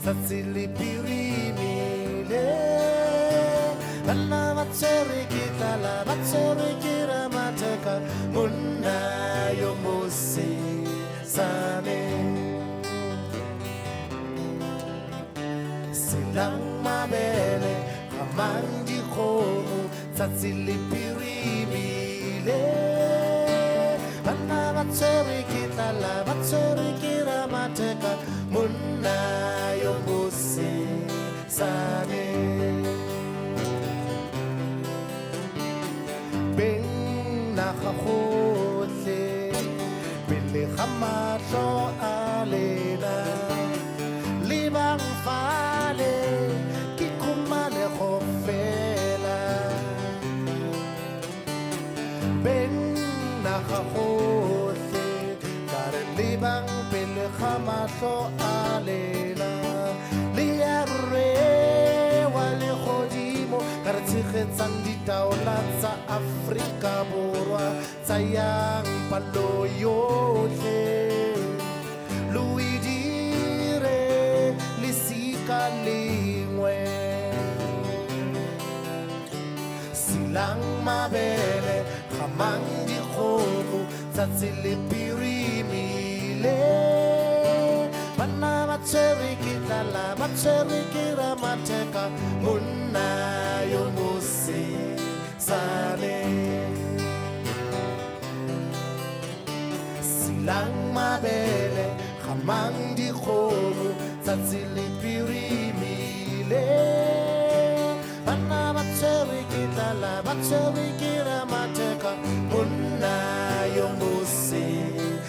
tsatsi pirimile bana ba tshwere ke tlala ba tshwere ke ramateka monna yo mosesane silang mabele gamang dikgomo tsatsi pirimile bana ba tshwere ke tlala ba tshwere ke ramateka monna yo mosesane beng na gagotle pele ga matlho a lena le bang fale ke khumane go fela beng na gagotle ka re le bang pele ga matlho a lena le ya re wa le godimo ka re tshegetsang ditaola tsa Afrika Borwa tsa yang palo yotlhe lui dire lisika lengwe silang mabele gamang dikgomo tsatsi pirimile bana ba tshwere ke tlala ba tshwere ke ramateka monna yo mosesane silang mabele gamang dikgomo tsatsi pirimile bana ba tshwere ke tlala ba tshwere ke ramateka monna yo mosesane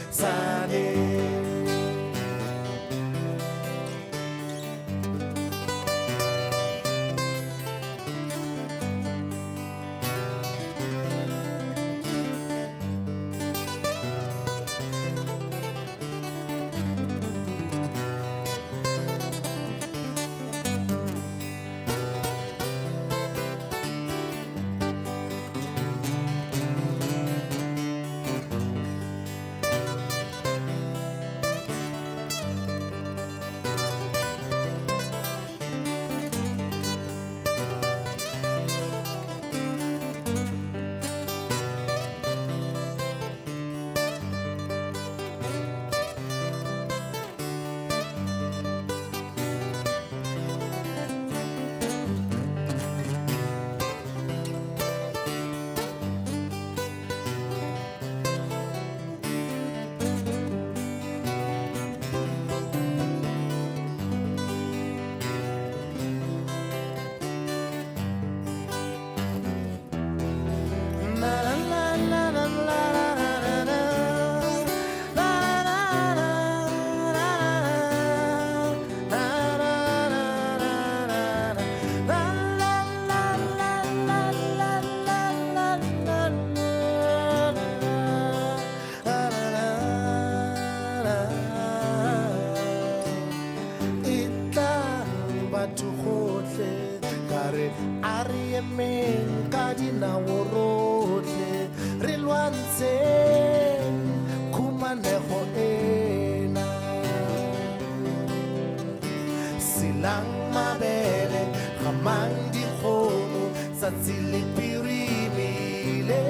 silang mabele gamang dikgomo tsatsi pirimile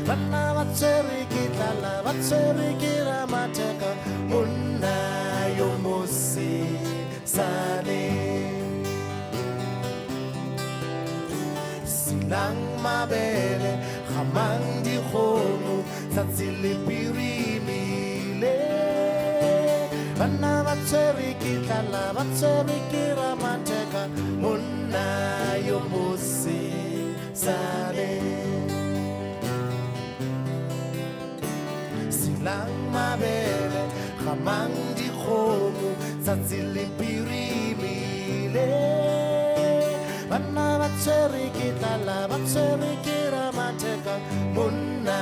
bana ba tshwere ke tlala ba tshwere ke ramateka monna yo mosesane silang mabele gamang dikgomo tsatsi pirimile bana ba tshwere ke tlala ba tshwere ke ramateka monna yo mosesane silang mabele gamang dikgomo tsatsi pirimile bana ba tshwere ke tlala ba tshwere ke ramateka monna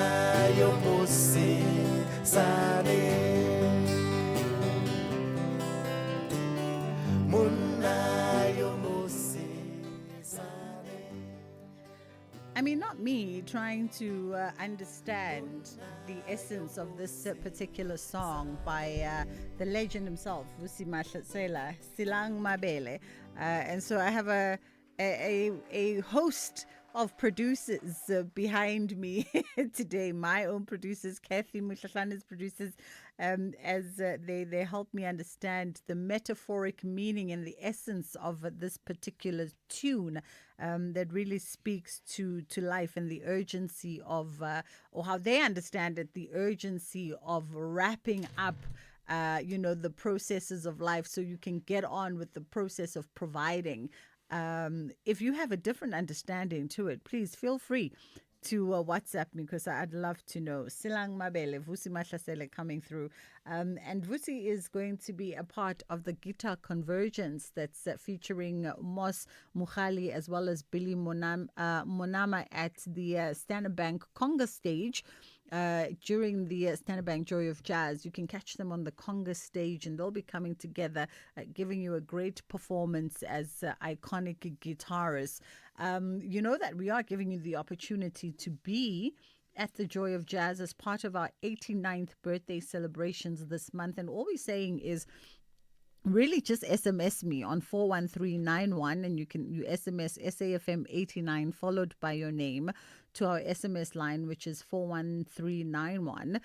yo mosesane I mean, not me trying to understand the essence of this particular song by the legend himself, Vusi Mahlasela, Silang Mabele. And so I have a host of producers behind me today, my own producers, Kathy Mushlahlana's producers, as they help me understand the metaphoric meaning and the essence of this particular tune that really speaks to life and the urgency of, or how they understand it, the urgency of wrapping up the processes of life so you can get on with the process of providing. If you have a different understanding to it, please feel free to WhatsApp me because I'd love to know. Silang Mabele, Vusi Mahlasela coming through. And Vusi is going to be a part of the Guitar Convergence that's featuring Mos Mukhali as well as Billy Monama at the Standard Bank Conga stage. During the Standard Bank Joy of Jazz. You can catch them on the Conga stage and they'll be coming together, giving you a great performance as iconic guitarists. You know that we are giving you the opportunity to be at the Joy of Jazz as part of our 89th birthday celebrations this month. And all we're saying is, really just SMS me on 41391 and you SMS SAFM 89 followed by your name to our SMS line, which is 41391.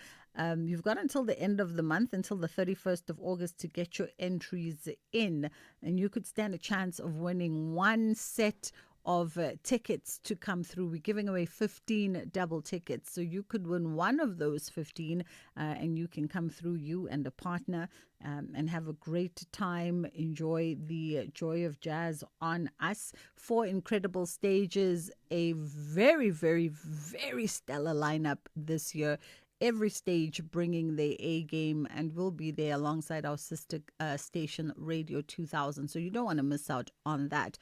You've got until the end of the month, until the 31st of August to get your entries in, and you could stand a chance of winning one set of tickets to come through. We're giving away 15 double tickets, so you could win one of those 15 and you can come through, you and a partner, and have a great time. Enjoy the Joy of Jazz on us. 4 incredible stages, a very, very, very stellar lineup this year. Every stage bringing their A game, and we'll be there alongside our sister station Radio 2000. So you don't want to miss out on that.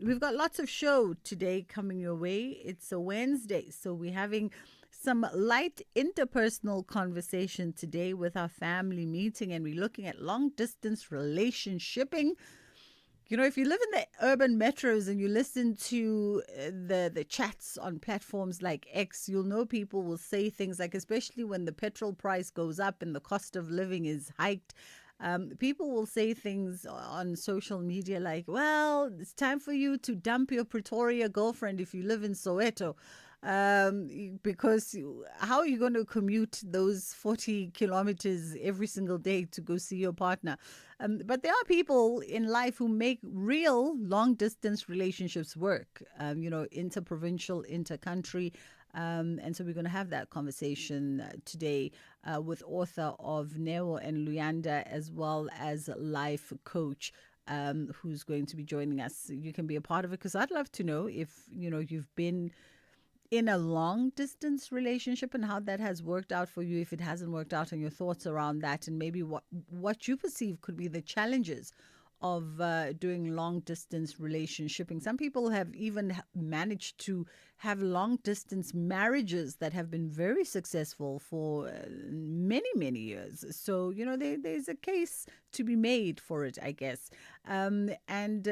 We've got lots of show today coming your way. It's a Wednesday, so we're having some light interpersonal conversation today with our family meeting, and we're looking at long distance relationshiping. You know, if you live in the urban metros and you listen to the chats on platforms like X, you'll know people will say things like, especially when the petrol price goes up and the cost of living is hiked, people will say things on social media like, well, it's time for you to dump your Pretoria girlfriend if you live in Soweto. Because how are you going to commute those 40 kilometers every single day to go see your partner? But there are people in life who make real long distance relationships work, interprovincial, intercountry. And so we're going to have that conversation today with author of Neo and Luyanda, as well as life coach who's going to be joining us. You can be a part of it because I'd love to know if, you've been in a long distance relationship and how that has worked out for you, if it hasn't worked out, and your thoughts around that, and maybe what you perceive could be the challenges of doing long distance relationshiping. Some people have even managed to have long distance marriages that have been very successful for many, many years. So, there's a case to be made for it, I guess. And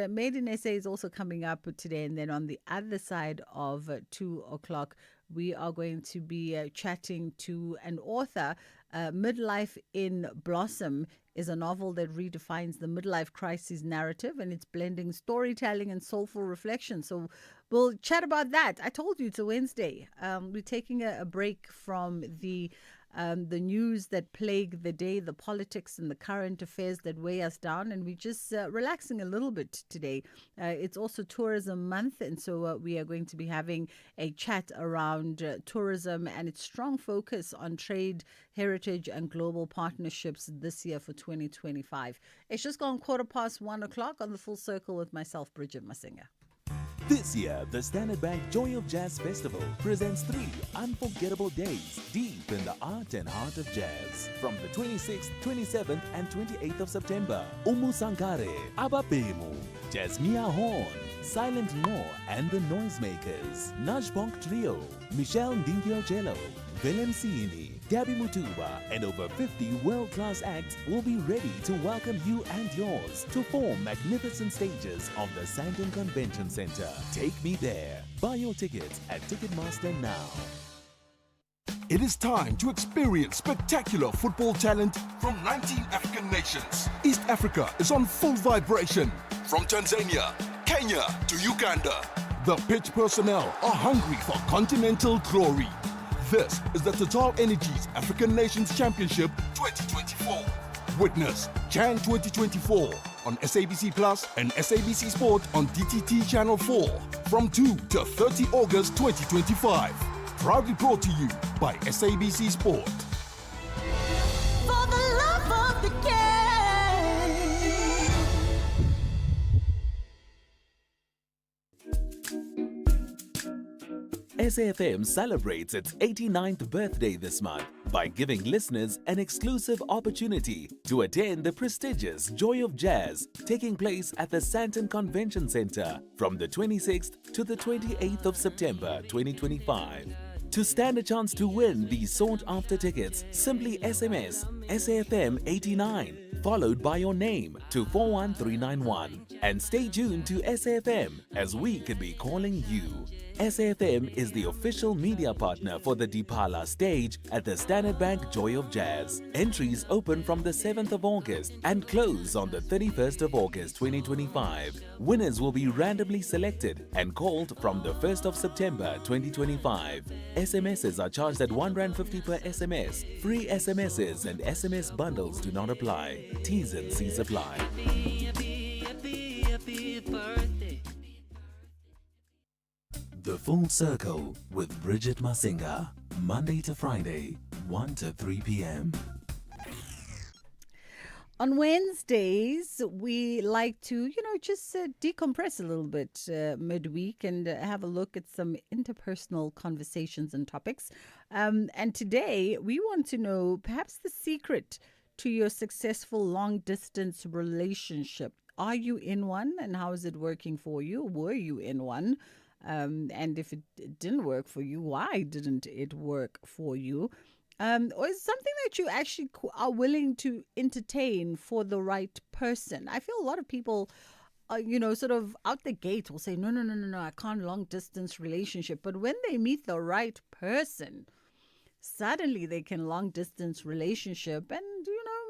Made in SA is also coming up today. And then on the other side of 2 o'clock, we are going to be chatting to an author. Midlife in Blossom is a novel that redefines the midlife crisis narrative, and it's blending storytelling and soulful reflection. So we'll chat about that. I told you it's a Wednesday. We're taking a break from the news that plague the day, the politics and the current affairs that weigh us down, and we're just relaxing a little bit today. It's also Tourism Month, and so we are going to be having a chat around tourism and its strong focus on trade, heritage and global partnerships this year for 2025. It's just gone 1:15 o'clock on The Full Circle with myself, Bridget Masinga. This year, the Standard Bank Joy of Jazz Festival presents 3 unforgettable days deep in the art and heart of jazz. From the 26th, 27th and 28th of September, Umu Sankare, Ababemu, Jasmia Horn, Silent Law and the Noisemakers, Najbonk Trio, Michelle Ndingio Jello, Willem Siini, Gabby Mutuba, and over 50 world-class acts will be ready to welcome you and yours to 4 magnificent stages of the Sandton Convention Center. Take me there. Buy your tickets at Ticketmaster now. It is time to experience spectacular football talent from 19 African nations. East Africa is on full vibration. From Tanzania, Kenya to Uganda, the pitch personnel are hungry for continental glory. This is the Total Energies African Nations Championship 2024. Witness Jan 2024 on SABC Plus and SABC Sport on DTT Channel 4 from 2 to 30 August 2025. Proudly brought to you by SABC Sport. For the love of the game. SAFM celebrates its 89th birthday this month by giving listeners an exclusive opportunity to attend the prestigious Joy of Jazz taking place at the Sandton Convention Center from the 26th to the 28th of September 2025. To stand a chance to win these sought-after tickets, simply SMS SAFM 89 followed by your name to 41391 and stay tuned to SAFM as we could be calling you. SAFM is the official media partner for the Dipala stage at the Standard Bank Joy of Jazz. Entries open from the 7th of August and close on the 31st of August 2025. Winners will be randomly selected and called from the 1st of September 2025. SMSs are charged at R1.50 per SMS. Free SMSs and SMS bundles do not apply. T's and C's apply. The Full Circle with Bridget Masinga, Monday to Friday, 1 to 3 p.m. On Wednesdays, we like to, just decompress a little bit midweek and have a look at some interpersonal conversations and topics. And today, we want to know perhaps the secret to your successful long-distance relationship. Are you in one, and how is it working for you? Were you in one? And if it didn't work for you, why didn't it work for you? Or is it something that you actually are willing to entertain for the right person? I feel a lot of people, sort of out the gate will say, no, I can't long distance relationship. But when they meet the right person, suddenly they can long distance relationship, and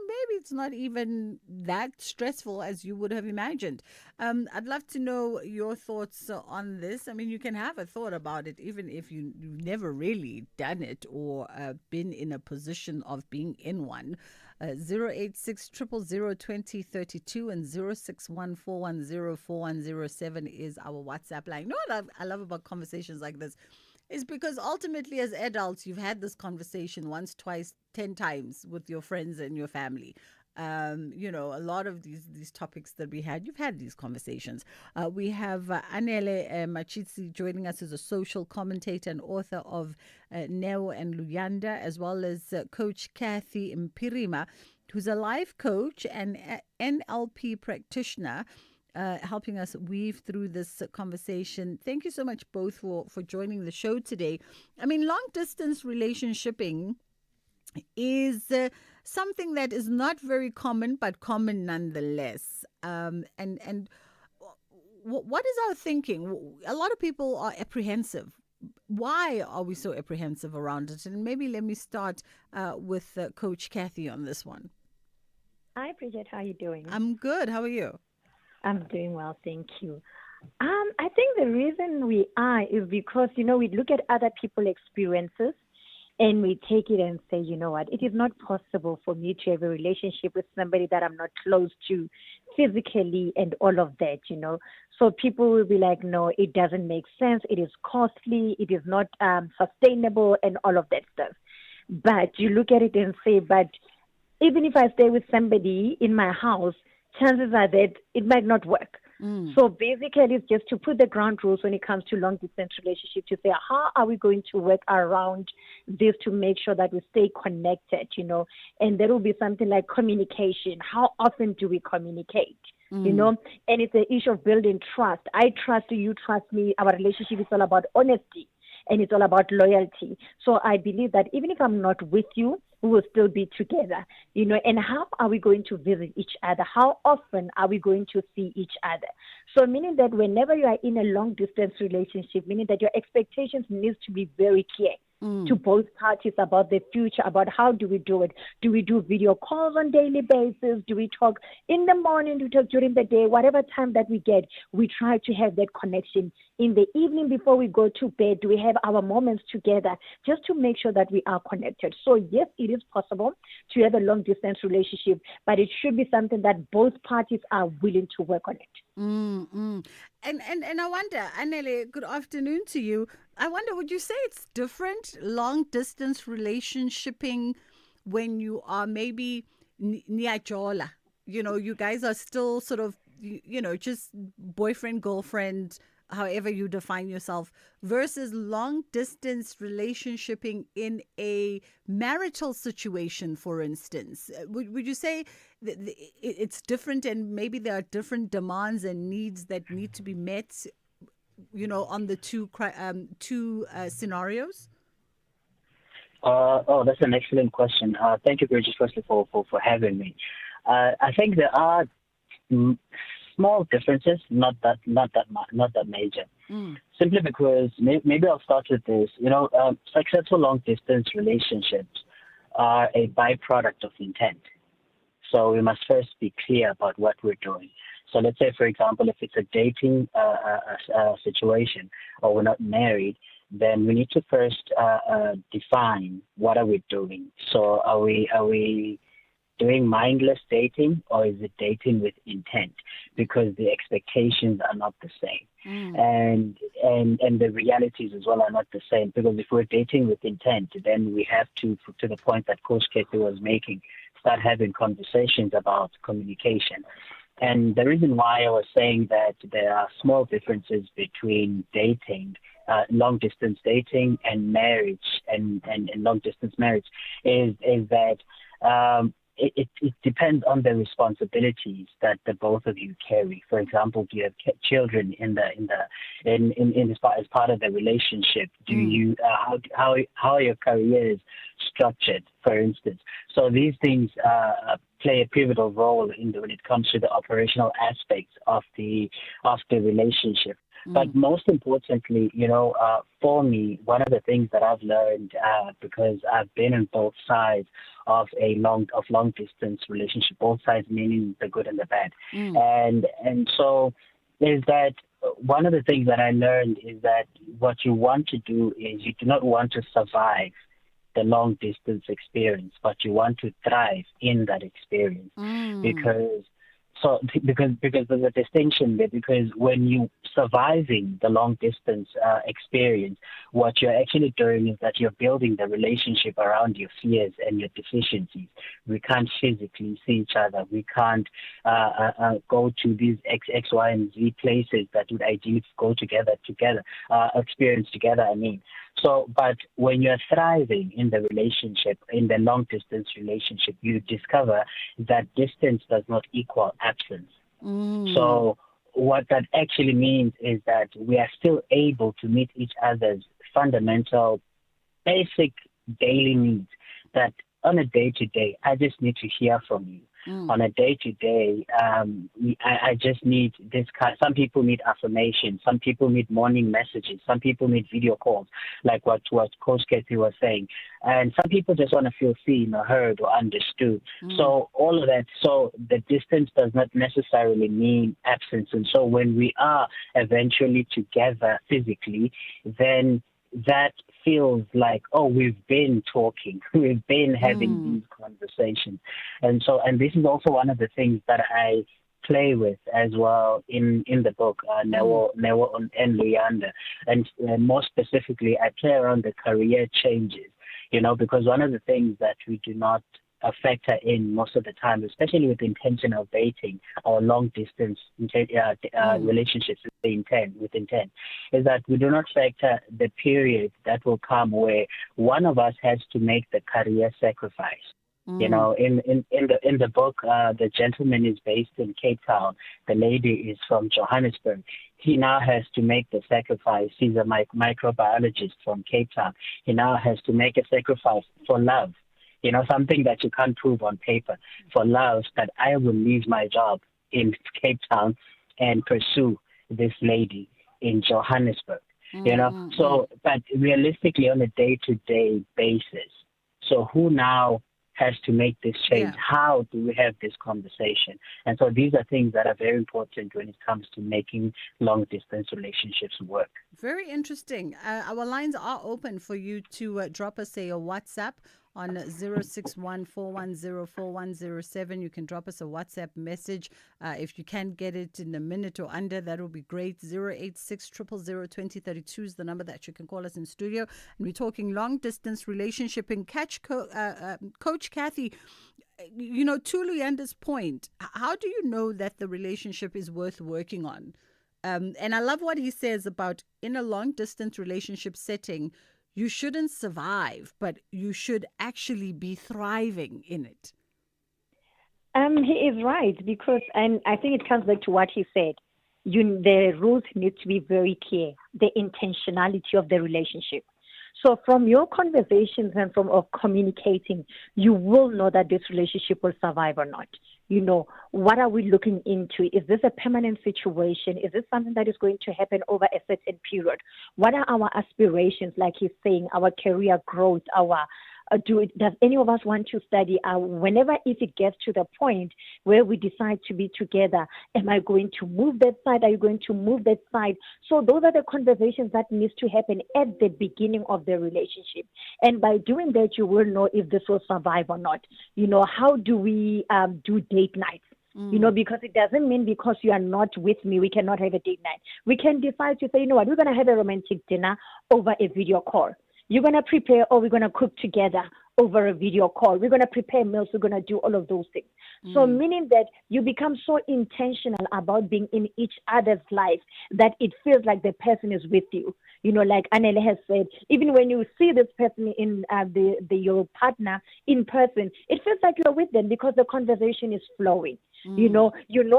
maybe it's not even that stressful as you would have imagined. I'd love to know your thoughts on this. I mean, you can have a thought about it even if you've never really done it or been in a position of being in one. 086 000 2032 and 061 410 4107 is our WhatsApp line. You know what I love about conversations like this? Is because ultimately as adults, you've had this conversation once, twice, 10 times with your friends and your family. A lot of these topics that we had, you've had these conversations. We have Anele Machitsi joining us as a social commentator and author of Neo and Luyanda, as well as Coach Kathy Mpirima, who's a life coach and NLP practitioner, helping us weave through this conversation. Thank you so much both for joining the show today. I mean, long-distance relationshiping is something that is not very common, but common nonetheless. And what is our thinking? A lot of people are apprehensive. Why are we so apprehensive around it? And maybe let me start with Coach Kathy on this one. Hi, Bridget. How are you doing? I'm good. How are you? I'm doing well, thank you. I think the reason we are is because, we look at other people's experiences and we take it and say, you know what, it is not possible for me to have a relationship with somebody that I'm not close to physically and all of that, So people will be like, no, it doesn't make sense. It is costly. It is not sustainable and all of that stuff. But you look at it and say, but even if I stay with somebody in my house, chances are that it might not work. So basically, it's just to put the ground rules when it comes to long-distance relationship to say, how are we going to work around this to make sure that we stay connected, And there will be something like communication. How often do we communicate, And it's the issue of building trust. I trust you, you trust me. Our relationship is all about honesty. and it's all about loyalty. So I believe that even if I'm not with you, we will still be together, and how are we going to visit each other? How often are we going to see each other? So meaning that whenever you are in a long distance relationship, meaning that your expectations needs to be very clear to both parties about the future, about how do we do it? Do we do video calls on daily basis? Do we talk in the morning? Do we talk during the day? Whatever time that we get, we try to have that connection. In the evening before we go to bed, do we have our moments together just to make sure that we are connected? So yes, it is possible to have a long distance relationship, but it should be something that both parties are willing to work on it. And I wonder, Anele, good afternoon to you. I wonder, would you say it's different, long distance relationshiping, when you are maybe niajola? You guys are still sort of, just boyfriend, girlfriend, however you define yourself, versus long distance relationshiping in a marital situation, for instance. Would you say that it's different, and maybe there are different demands and needs that need to be met, on the two scenarios? That's an excellent question. Thank you, Bridget, firstly for having me. I think there are small differences, not that major. Simply because maybe I'll start with this. Successful long distance relationships are a byproduct of intent. So we must first be clear about what we're doing. So let's say, for example, if it's a dating situation, or we're not married, then we need to first define what are we doing. So are we doing mindless dating, or is it dating with intent? Because the expectations are not the same, and the realities as well are not the same. Because if we're dating with intent, then we have to the point that Coach Ketty was making, start having conversations about communication. And the reason why I was saying that there are small differences between dating, long distance dating, and marriage, and long distance marriage is that it depends on the responsibilities that the both of you carry. For example, do you have children as part of the relationship? Do you how are your careers structured, for instance? So these things play a pivotal role when it comes to the operational aspects of the relationship. But most importantly, for me, one of the things that I've learned, because I've been on both sides of long distance relationship, both sides meaning the good and the bad, and so is that one of the things that I learned is that what you want to do is you do not want to survive the long distance experience, but you want to thrive in that experience, because there's a distinction there. Because when you surviving the long distance experience, what you're actually doing is that you're building the relationship around your fears and your deficiencies. We can't physically see each other. We can't go to these X, Y, and Z places that would ideally go together, experience together. So, but when you're thriving in the relationship, in the long distance relationship, you discover that distance does not equal absence. So what that actually means is that we are still able to meet each other's fundamental, basic daily needs, that on a day-to-day, I just need to hear from you. On a day-to-day, I just need this kind. Some people need affirmation. Some people need morning messages. Some people need video calls, like what Coach Ketty was saying. And some people just want to feel seen or heard or understood. So all of that. So the distance does not necessarily mean absence. And so when we are eventually together physically, then that feels like, oh, we've been talking, we've been having these conversations. And this is also one of the things that I play with as well in the book, Newo and Leander. And more specifically, I play around the career changes, because one of the things that we do not factor in most of the time, especially with intentional dating or long distance relationships with intent, is that we do not factor the period that will come where one of us has to make the career sacrifice You know, in the book, the gentleman is based in Cape Town. The lady is from Johannesburg. He now has to make the sacrifice. He's a microbiologist from Cape Town. He now has to make a sacrifice for love. You know, something that you can't prove on paper. For love, that I will leave my job in Cape Town and pursue this lady in Johannesburg. You know, so but realistically on a day-to-day basis. So who now has to make this change? How do we have this conversation? And so these are things that are very important when it comes to making long-distance relationships work. Very interesting. Our lines are open for you to drop us a WhatsApp on 061-410-4107. You can drop us a WhatsApp message. If you can get it in a minute or under, that will be great. 086-000-2032 is the number that you can call us in studio. And we're talking long-distance relationship. And Coach Kathy, you know, to Luyanda's point, how do you know that the relationship is worth working on? And I love what he says about in a long-distance relationship setting, you shouldn't survive, but you should actually be thriving in it. He is right, because, and I think it comes back to what he said, the rules need to be very clear, the intentionality of the relationship. So from your conversations and from communicating, you will know that this relationship will survive or not. You know, what are we looking into? Is this a permanent situation? Is this something that is going to happen over a certain period? What are our aspirations, like he's saying, our career growth, does any of us want to study? Whenever, if it gets to the point where we decide to be together, am I going to move that side? Are you going to move that side? So those are the conversations that needs to happen at the beginning of the relationship. And by doing that, you will know if this will survive or not. You know, how do we do date nights? You know, because it doesn't mean because you are not with me, we cannot have a date night. We can decide to say, you know what, we're going to have a romantic dinner over a video call. You're going to prepare, or we're going to cook together over a video call. We're going to prepare meals. We're going to do all of those things. So meaning that you become so intentional about being in each other's life that it feels like the person is with you. You know, like Anele has said, even when you see this person in your partner in person, it feels like you're with them because the conversation is flowing. You know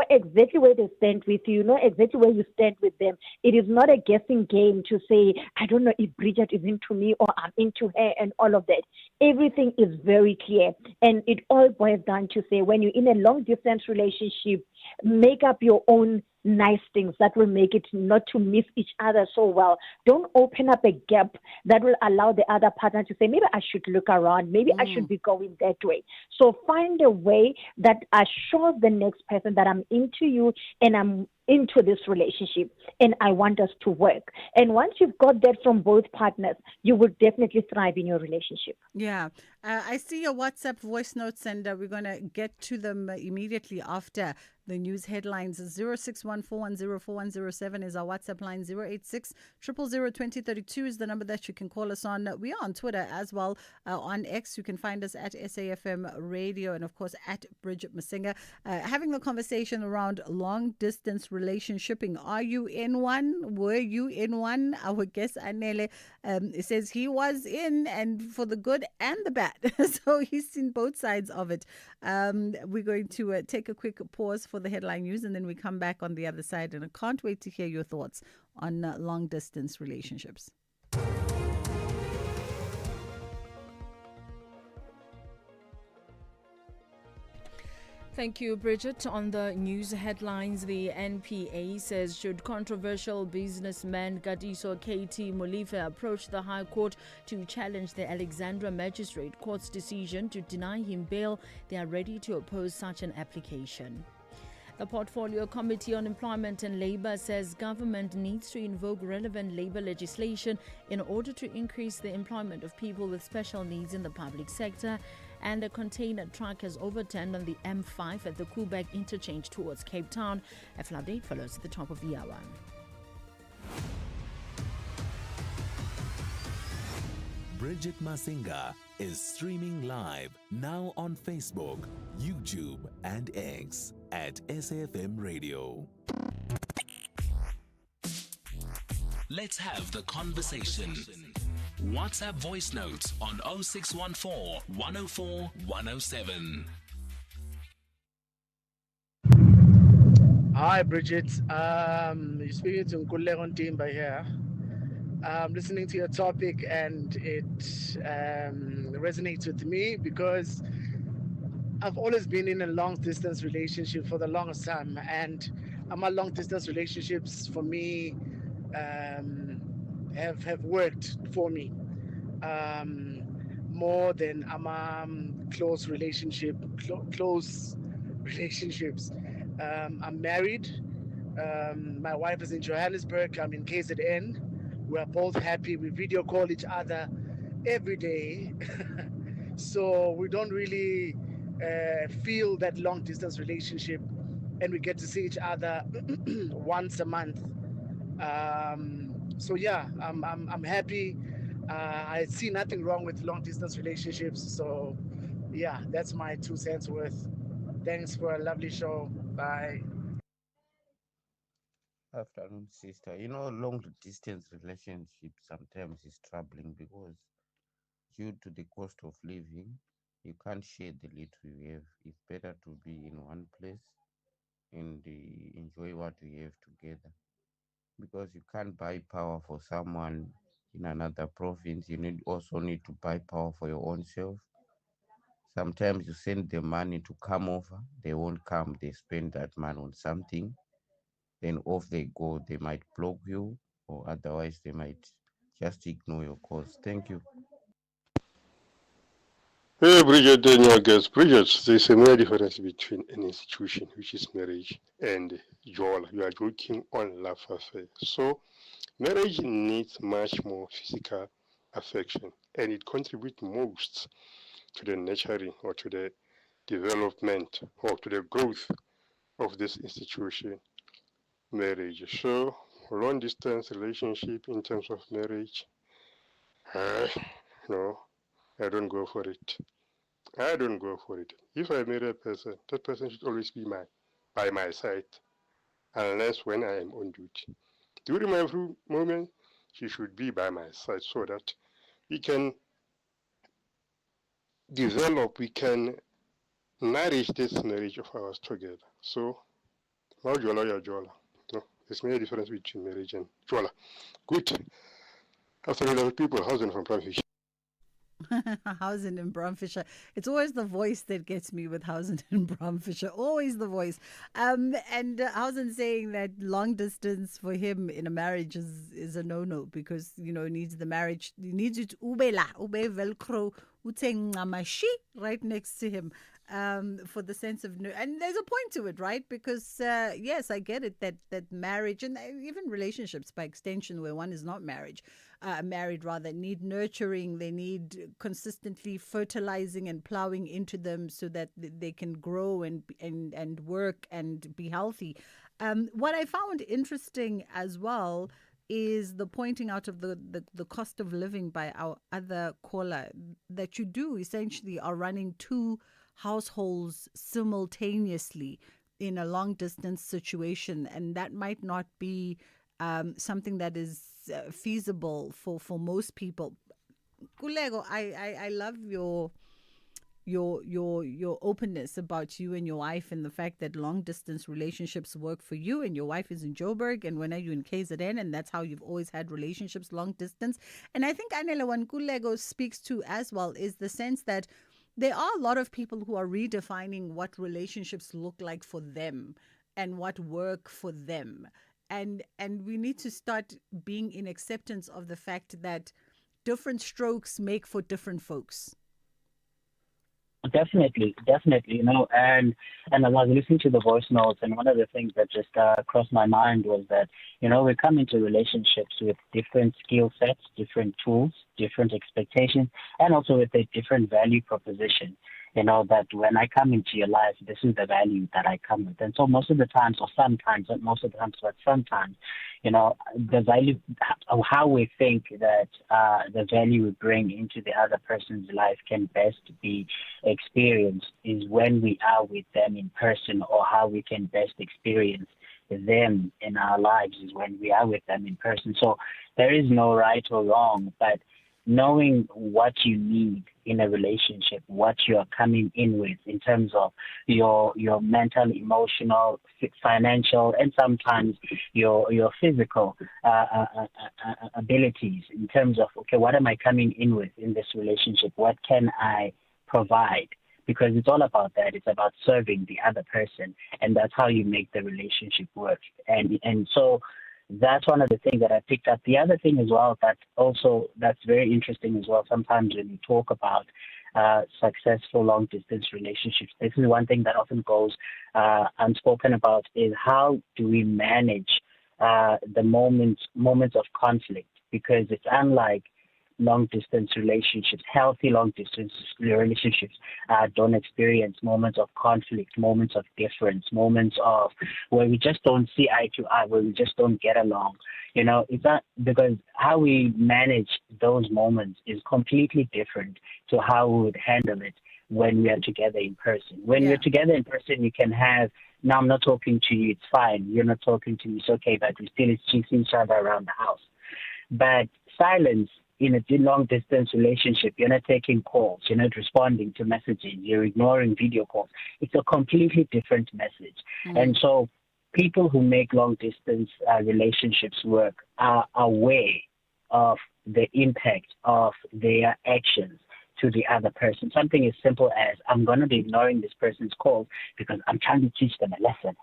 exactly where they stand with you. You know exactly where you stand with them. It is not a guessing game to say, I don't know if Bridget is into me or I'm into her and all of that. Everything is very clear. And it all boils down to say, when you're in a long distance relationship, make up your own nice things that will make it not to miss each other so well. Don't open up a gap that will allow the other partner to say, maybe I should look around, maybe I should be going that way. So find a way that assures the next person that I'm into you and I'm into this relationship and I want us to work. And once you've got that from both partners, you will definitely thrive in your relationship. Yeah. I see your WhatsApp voice notes, and we're going to get to them immediately after the news headlines. 061-410-4107 is our WhatsApp line. 086-000-2032 is the number that you can call us on. We are on Twitter as well. On X, you can find us at SAFM Radio and, of course, at Bridget Masinga. Having the conversation around long-distance relationshiping. Are you in one? Were you in one? Our guest, Anele, says he was in, and for the good and the bad. So he's seen both sides of it. We're going to take a quick pause for the headline news, and then we come back on the other side. And I can't wait to hear your thoughts on long-distance relationships. Thank you, Bridget. On the news headlines, the NPA says should controversial businessman Gadiso KT Molife approach the High Court to challenge the Alexandra Magistrate Court's decision to deny him bail, they are ready to oppose such an application. The Portfolio Committee on Employment and Labour says government needs to invoke relevant labour legislation in order to increase the employment of people with special needs in the public sector. And a container truck has overturned on the M5 at the Koeberg interchange towards Cape Town. A full update follows at the top of the hour. Bridget Masinga is streaming live now on Facebook, YouTube, and X at SAFM Radio. Let's have the conversation. WhatsApp voice notes on 0614 104 107. Hi, Bridget. You're speaking to Nkululeko Ntimba here. I'm listening to your topic and it resonates with me because I've always been in a long distance relationship for the longest time, and my long distance relationships for me have worked for me more than close close relationships. I'm married. My wife is in Johannesburg. I'm in KZN. We're both happy. We video call each other every day. So we don't really feel that long distance relationship, and we get to see each other once a month. So yeah, I'm happy. I see nothing wrong with long distance relationships. So yeah, that's my 2 cents worth. Thanks for a lovely show. Bye. Afternoon, sister. You know, long distance relationship sometimes is troubling because due to the cost of living, you can't share the little you have. It's better to be in one place and enjoy what you have together because you can't buy power for someone in another province. You also need to buy power for your own self. Sometimes you send them money to come over, they won't come. They spend that money on something, then off they go. They might block you, or otherwise they might just ignore your calls. Thank you. Hey, Bridget, and your guest. Bridget, there's a major difference between an institution, which is marriage, and Joel. You are joking on love affair. So, marriage needs much more physical affection, and it contributes most to the nurturing or to the development or to the growth of this institution, marriage. So, long distance relationship in terms of marriage, no, I don't go for it. I don't go for it. If I marry a person, that person should always be by my side, unless when I am on duty. During my free moment, she should be by my side so that we can develop, we can nourish this marriage of ours together. So, Jola, ya Jola. No, there's many difference between marriage and Jola. Good. After all, people, housing from Province. Housen and Bromfisher. It's always the voice that gets me with Housen and Bromfisher. Always the voice. And Housen saying that long distance for him in a marriage is a no because needs the marriage. He needs it ube velcro ngamashi right next to him. For the sense of and there's a point to it, right? Because yes, I get it that marriage and even relationships by extension where one is not married rather need nurturing. They need consistently fertilizing and plowing into them so that they can grow and work and be healthy. What I found interesting as well is the pointing out of the cost of living by our other caller, that you do essentially are running two households simultaneously in a long distance situation, and that might not be something that is feasible for most people. Kulego, I love your openness about you and your wife and the fact that long distance relationships work for you, and your wife is in Joburg and when are you in KZN, and that's how you've always had relationships long distance. And I think Anela Kulego speaks to as well is the sense that there are a lot of people who are redefining what relationships look like for them and what work for them. And we need to start being in acceptance of the fact that different strokes make for different folks. Definitely, and I was listening to the voice notes, and one of the things that just crossed my mind was that, we come into relationships with different skill sets, different tools, different expectations, and also with a different value proposition. That when I come into your life, this is the value that I come with. And so most of the times, or sometimes, not most of the times, but sometimes, the value, how we think that the value we bring into the other person's life can best be experienced is when we are with them in person, or how we can best experience them in our lives is when we are with them in person. So there is no right or wrong, but knowing what you need in a relationship, what you are coming in with in terms of your mental, emotional, financial, and sometimes your physical abilities in terms of, okay, what am I coming in with in this relationship? What can I provide? Because it's all about that. It's about serving the other person, and that's how you make the relationship work. And so that's one of the things that I picked up. The other thing as well that's very interesting as well. Sometimes when you talk about successful long distance relationships, this is one thing that often goes unspoken about, is how do we manage the moments of conflict, because it's unlike long distance relationships. Healthy long distance relationships don't experience moments of conflict, moments of difference, moments of where we just don't see eye to eye, where we just don't get along. It's not, because how we manage those moments is completely different to how we would handle it when we are together in person. When we're together in person, you can have, now I'm not talking to you, it's fine. You're not talking to me, it's okay, but we still chase each other around the house. But silence in a long distance relationship, you're not taking calls, you're not responding to messages, you're ignoring video calls. It's a completely different message. And so people who make long distance relationships work are aware of the impact of their actions to the other person. Something as simple as, I'm going to be ignoring this person's calls because I'm trying to teach them a lesson,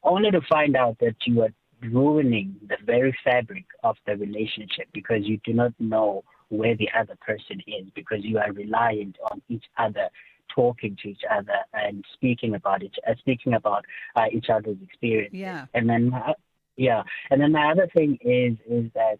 only to find out that you are ruining the very fabric of the relationship, because you do not know where the other person is, because you are reliant on each other talking to each other and speaking about each other's experience. And then my other thing is that,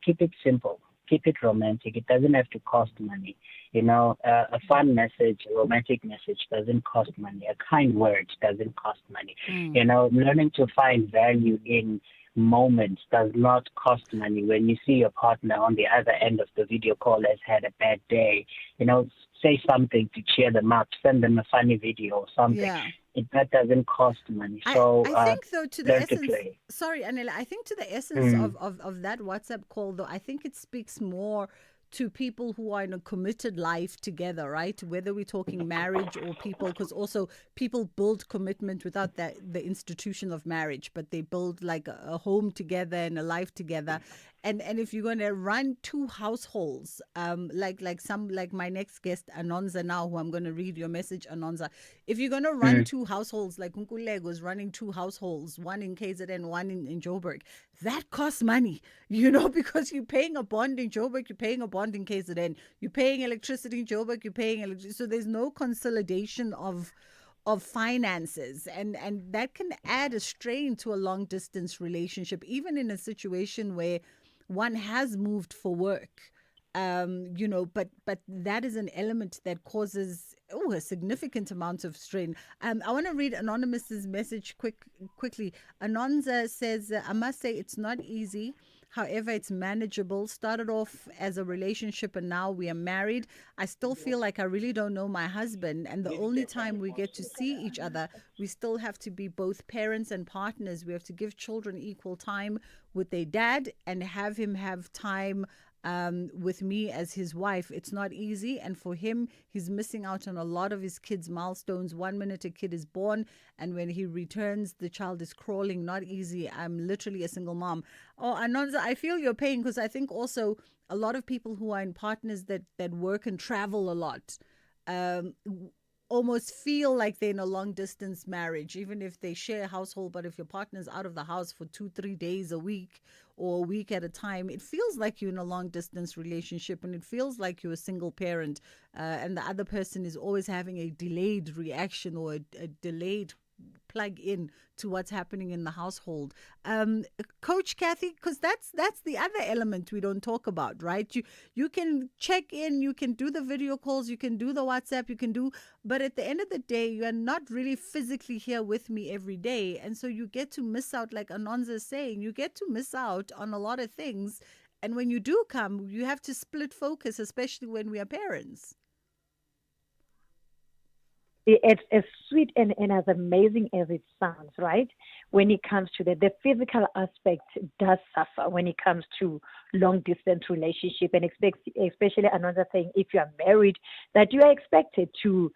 keep it simple, keep it romantic. It doesn't have to cost money. A fun message, a romantic message doesn't cost money. A kind word doesn't cost money. Learning to find value in moments does not cost money. When you see your partner on the other end of the video call has had a bad day, say something to cheer them up, send them a funny video or something. That doesn't cost money. So I think, though, to the essence, sorry, Anela, I think to the essence of that WhatsApp call, though, I think it speaks more to people who are in a committed life together, right? Whether we're talking marriage or people, because also people build commitment without the institution of marriage, but they build like a home together and a life together. And if you're going to run two households, like my next guest Anonza now, who I'm going to read your message, Anonza, if you're going to run two households, like Nkulego was running two households, one in KZN, one in Joburg, that costs money, because you're paying a bond in Joburg, you're paying a bond in KZN, you're paying electricity in Joburg, you're paying electricity. So there's no consolidation of finances, and that can add a strain to a long distance relationship, even in a situation where one has moved for work, but that is an element that causes a significant amount of strain. I want to read Anonymous's message quickly. Anonza says, I must say it's not easy. However, it's manageable. Started off as a relationship and now we are married. I still feel like I really don't know my husband. And the only time we get to see each other, we still have to be both parents and partners. We have to give children equal time with their dad and have him have time with me as his wife. It's not easy, and for him, he's missing out on a lot of his kids' milestones. 1 minute a kid is born, and when he returns, the child is crawling. Not easy. I'm literally a single mom. Oh, Anonza, I feel your pain, because I think also a lot of people who are in partners that work and travel a lot almost feel like they're in a long distance marriage, even if they share a household. But if your partner's out of the house for 2-3 days a week or a week at a time, it feels like you're in a long distance relationship, and it feels like you're a single parent, and the other person is always having a delayed reaction or a delayed plug in to what's happening in the household. Coach Kathy, because that's the other element we don't talk about, right? You can check in, you can do the video calls, you can do the WhatsApp, but at the end of the day, you are not really physically here with me every day. And so you get to miss out, like Anonza is saying, you get to miss out on a lot of things. And when you do come, you have to split focus, especially when we are parents. it's as sweet and as amazing as it sounds, right? When it comes to the physical aspect does suffer when it comes to long distance relationship, and especially another thing, if you are married, that you are expected to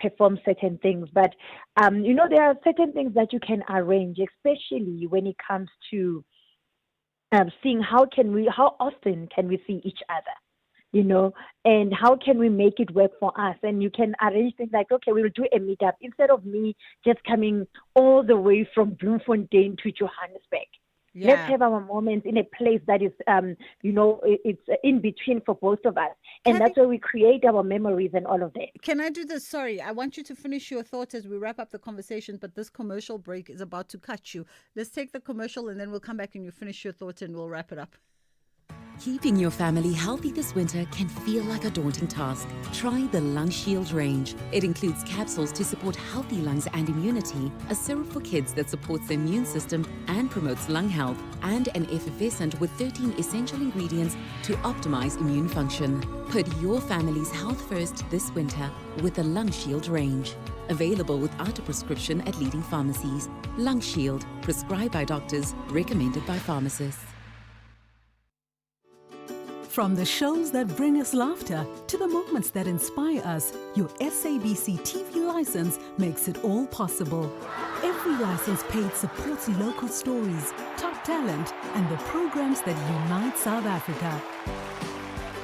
perform certain things. But there are certain things that you can arrange, especially when it comes to seeing how often can we see each other, and how can we make it work for us? And you can arrange things like, okay, we will do a meetup instead of me just coming all the way from Bloemfontein to Johannesburg. Yeah. Let's have our moments in a place that is, it's in between for both of us. And that's where we create our memories and all of that. Can I do this? Sorry, I want you to finish your thoughts as we wrap up the conversation, but this commercial break is about to cut you. Let's take the commercial and then we'll come back and you finish your thoughts and we'll wrap it up. Keeping your family healthy this winter can feel like a daunting task. Try the Lung Shield range. It includes capsules to support healthy lungs and immunity, a syrup for kids that supports the immune system and promotes lung health, and an effervescent with 13 essential ingredients to optimize immune function. Put your family's health first this winter with the Lung Shield range. Available without a prescription at leading pharmacies. Lung Shield, prescribed by doctors, recommended by pharmacists. From the shows that bring us laughter to the moments that inspire us, your SABC TV license makes it all possible. Every license paid supports local stories, top talent, and the programs that unite South Africa.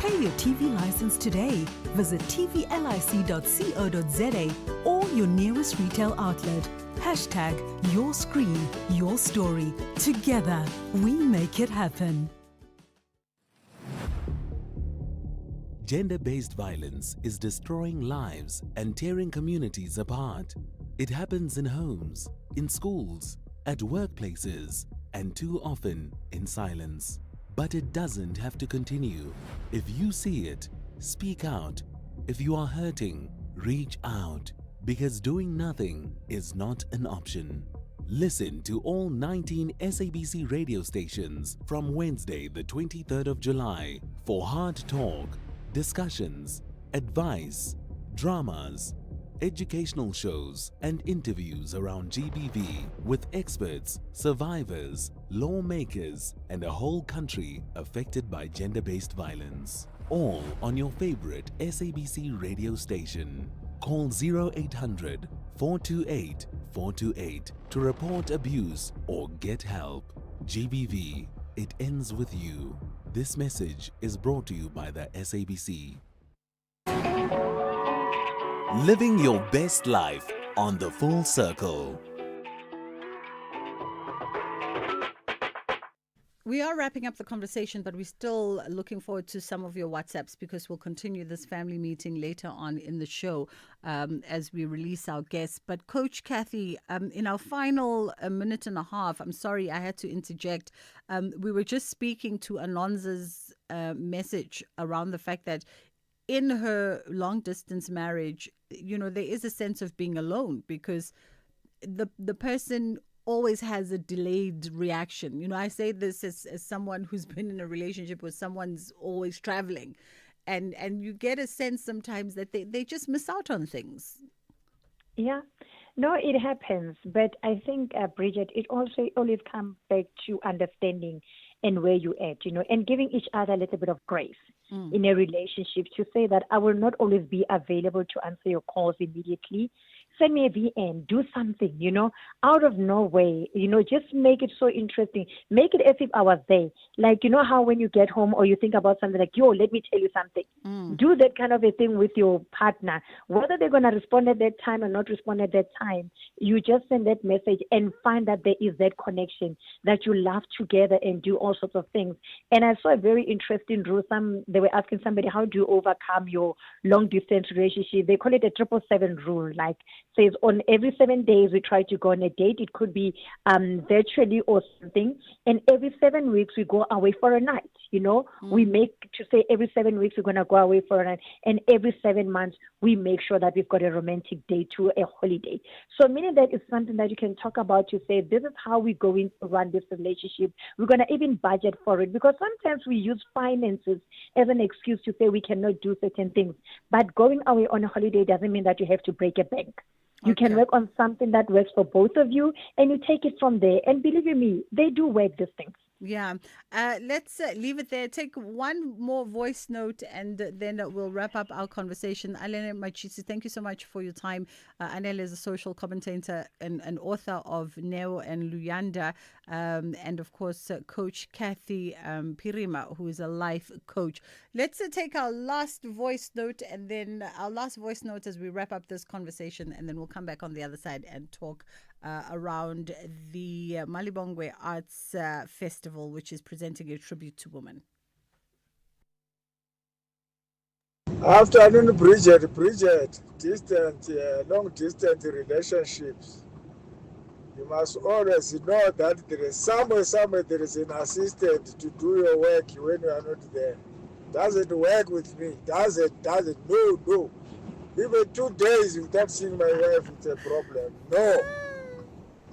Pay your TV license today. Visit tvlic.co.za or your nearest retail outlet. Hashtag your screen, your story. Together, we make it happen. Gender-based violence is destroying lives and tearing communities apart. It happens in homes, in schools, at workplaces, and too often in silence. But it doesn't have to continue. If you see it, speak out. If you are hurting, reach out. Because doing nothing is not an option. Listen to all 19 SABC radio stations from Wednesday, the 23rd of July for hard talk, discussions, advice, dramas, educational shows and interviews around GBV with experts, survivors, lawmakers and a whole country affected by gender-based violence. All on your favorite SABC radio station. Call 0800 428 428 to report abuse or get help. GBV, it ends with you. This message is brought to you by the SABC. Living your best life on the Full Circle. We are wrapping up the conversation, but we're still looking forward to some of your WhatsApps because we'll continue this family meeting later on in the show as we release our guests. But Coach Kathy, in our final minute and a half, I'm sorry I had to interject. We were just speaking to Anonza's message around the fact that in her long distance marriage, there is a sense of being alone because the person always has a delayed reaction. I say this as someone who's been in a relationship where someone's always traveling and you get a sense sometimes that they just miss out on things. Yeah. No, it happens. But I think, Bridget, it also always comes back to understanding and where you at, and giving each other a little bit of grace in a relationship to say that I will not always be available to answer your calls immediately. Send me a VN, do something, out of nowhere, just make it so interesting. Make it as if I was there. Like, how when you get home or you think about something like, let me tell you something. Do that kind of a thing with your partner. Whether they're going to respond at that time or not respond at that time, you just send that message and find that there is that connection, that you laugh together and do all sorts of things. And I saw a very interesting rule. They were asking somebody, how do you overcome your long distance relationship? They call it a 777 rule, like says on every 7 days we try to go on a date. It could be virtually or something. And every 7 weeks we go away for a night. We make to say every 7 weeks we're going to go away for a night. And every 7 months we make sure that we've got a romantic day to a holiday. So meaning that is something that you can talk about to say, this is how we're going to run this relationship. We're going to even budget for it, because sometimes we use finances as an excuse to say we cannot do certain things. But going away on a holiday doesn't mean that you have to break a bank. You can work on something that works for both of you, and you take it from there. And believe me, they do work, these things. Yeah. Let's leave it there. Take one more voice note, and then we'll wrap up our conversation. Alele Machisi, thank you so much for your time. Alele is a social commentator and author of Neo and Luyanda, and of course, Coach Kathy Pirima, who is a life coach. Let's take our last voice note, and then our last voice note as we wrap up this conversation, and then we'll come back on the other side and talk around the Malibongwe Arts Festival, which is presenting a tribute to women. Afternoon, Bridget, long distance relationships. You must always know that there is somewhere there is an assistant to do your work when you are not there. Doesn't work with me. Doesn't. No. Even 2 days without seeing my wife, it's a problem.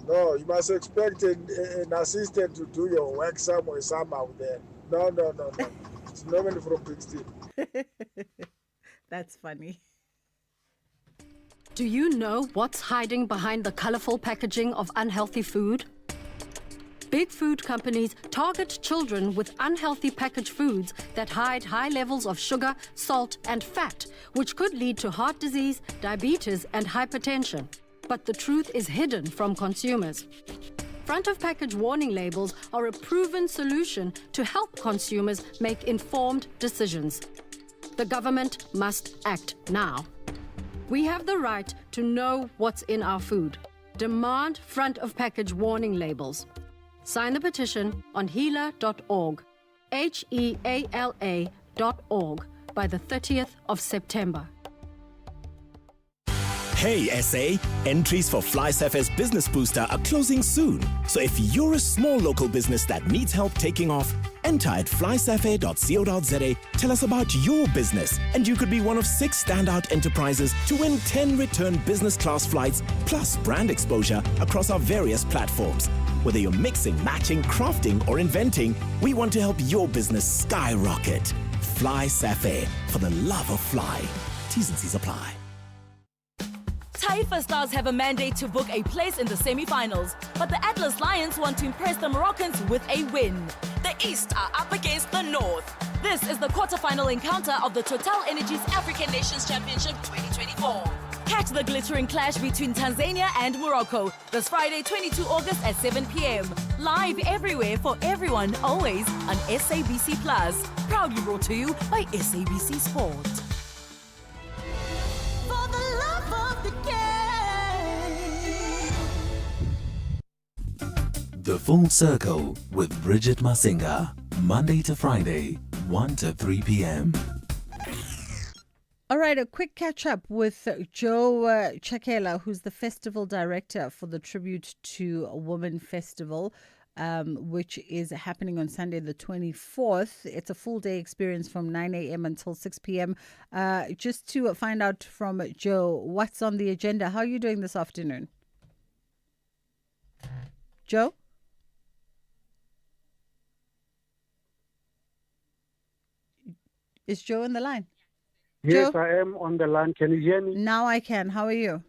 No, you must expect an assistant to do your work somehow there. No. It's normally from 16. That's funny. Do you know what's hiding behind the colorful packaging of unhealthy food? Big food companies target children with unhealthy packaged foods that hide high levels of sugar, salt, and fat, which could lead to heart disease, diabetes, and hypertension. But the truth is hidden from consumers. Front of package warning labels are a proven solution to help consumers make informed decisions. The government must act now. We have the right to know what's in our food. Demand front of package warning labels. Sign the petition on heala.org, HEALA.org, by the 30th of September. Hey SA, entries for FlySafe's Business Booster are closing soon. So if you're a small local business that needs help taking off, enter at flysafe.co.za, tell us about your business, and you could be one of 6 standout enterprises to win 10 return business class flights plus brand exposure across our various platforms. Whether you're mixing, matching, crafting, or inventing, we want to help your business skyrocket. FlySafe, for the love of fly. T's and C's apply. Taifa Stars have a mandate to book a place in the semi-finals, but the Atlas Lions want to impress the Moroccans with a win. The East are up against the North. This is the quarter-final encounter of the Total Energies African Nations Championship 2024. Catch the glittering clash between Tanzania and Morocco this Friday, 22 August at 7 p.m. Live everywhere for everyone, always on SABC Plus. Proudly brought to you by SABC Sport. The Full Circle with Bridget Masinga, Monday to Friday, 1 to 3 p.m. All right, a quick catch up with Joe Chakela, who's the festival director for the Tribute to a Woman Festival, which is happening on Sunday the 24th. It's a full day experience from 9 a.m. until 6 p.m. Just to find out from Joe, what's on the agenda? How are you doing this afternoon? Joe? Is Joe on the line? Yes, Joe? I am on the line. Can you hear me? Now I can. How are you?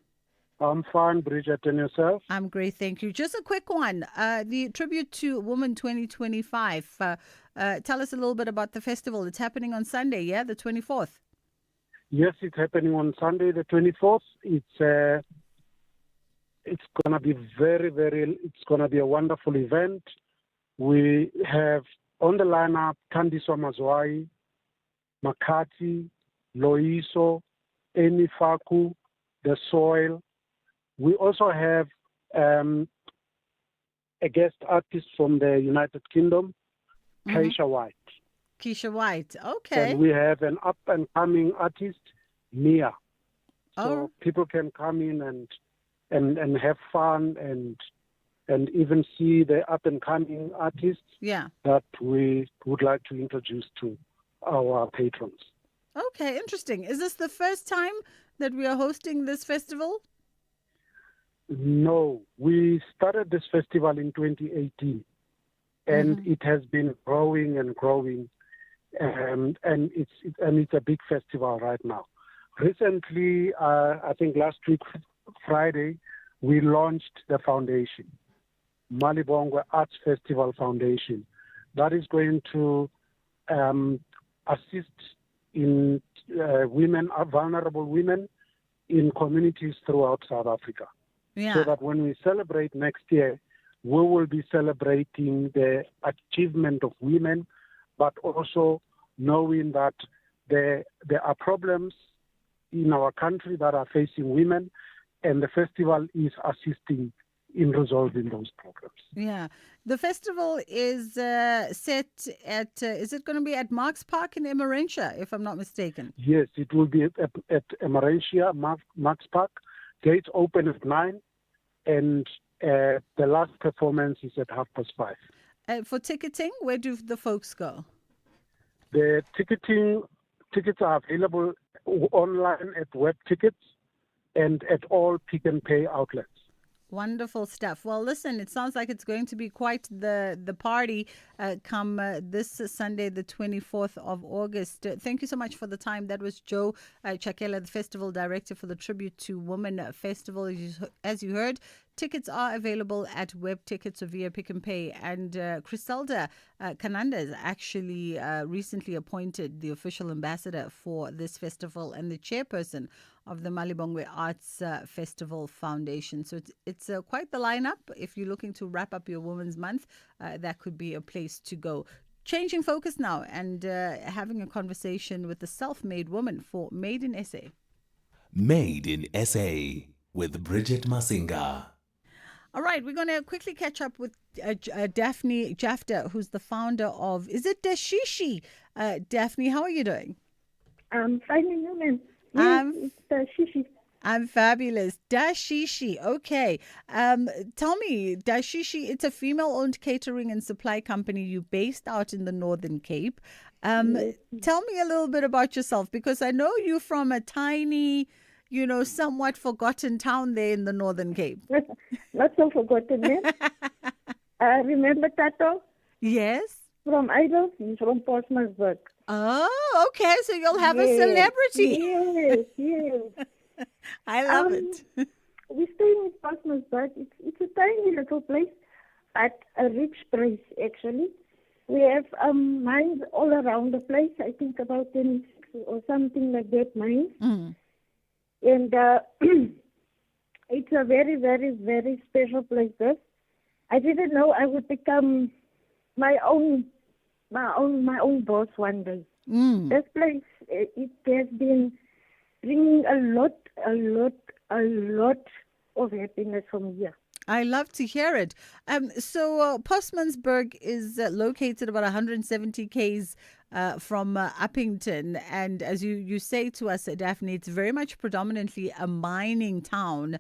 I'm fine, Bridget, and yourself? I'm great, thank you. Just a quick one. The Tribute to Women 2025. Tell us a little bit about the festival. It's happening on Sunday, yeah? The 24th? Yes, it's happening on Sunday, the 24th. It's going to be it's going to be a wonderful event. We have on the lineup Thandiswa Mazwai, Makati, Loiso, Eni Faku, The Soil. We also have a guest artist from the United Kingdom, Keisha White. Keisha White, okay. And we have an up-and-coming artist, Mia. So people can come in and and have fun and even see the up and coming artists that we would like to introduce to our patrons. Okay, interesting. Is this the first time that we are hosting this festival? No, we started this festival in 2018, and it has been growing and growing, and it's a big festival right now. Recently, I think last week Friday, we launched the foundation, Malibongwe Arts Festival Foundation, that is going to assist in vulnerable women in communities throughout South Africa. So that when we celebrate next year, we will be celebrating the achievement of women, but also knowing that there are problems in our country that are facing women, and the festival is assisting in resolving those problems. Yeah. The festival is set at, is it going to be at Marks Park in Emmarentia, if I'm not mistaken? Yes, it will be at Emmarentia, Marks Park. Gates open at 9, and the last performance is at 5:30. For ticketing, where do the folks go? The tickets are available online at Web Tickets and at all Pick and Pay outlets. Wonderful stuff. Well, listen, it sounds like it's going to be quite the party come this Sunday, the 24th of August. Thank you so much for the time. That was Joe Chakela, the festival director for the Tribute to Women Festival. As you heard, tickets are available at Web Tickets or via Pick and Pay. And Criselda Kananda is actually recently appointed the official ambassador for this festival and the chairperson of the Malibongwe Arts Festival Foundation. So it's quite the lineup. If you're looking to wrap up your Women's Month, that could be a place to go. Changing focus now and having a conversation with the self-made woman for Made in SA. Made in SA with Bridget Masinga. All right, we're going to quickly catch up with Daphne Jafta, who's the founder of, is it Dashishi? Daphne, how are you doing? I'm fine, woman. Yes, it's Dashishi. I'm fabulous. Dashishi, okay. Tell me, Dashishi, it's a female-owned catering and supply company. You're based out in the Northern Cape. Tell me a little bit about yourself, because I know you're from a tiny, somewhat forgotten town there in the Northern Cape. Not so forgotten, man. Remember Tato? Yes. From Idols, he's from Portsmouthburg. Oh, okay. So you'll have a celebrity. Yes. I love it. We stay in Portsmouthburg. It's a tiny little place, but a rich place, actually. We have mines all around the place. I think about 26 or something like that mines. Mm. And it's a very, very, very special place. This. I didn't know I would become my own boss one day. This place, it has been bringing a lot of happiness from here. I love to hear it. So Postmansburg is located about 170 k's from Uppington, and as you say to us, Daphne, it's very much predominantly a mining town.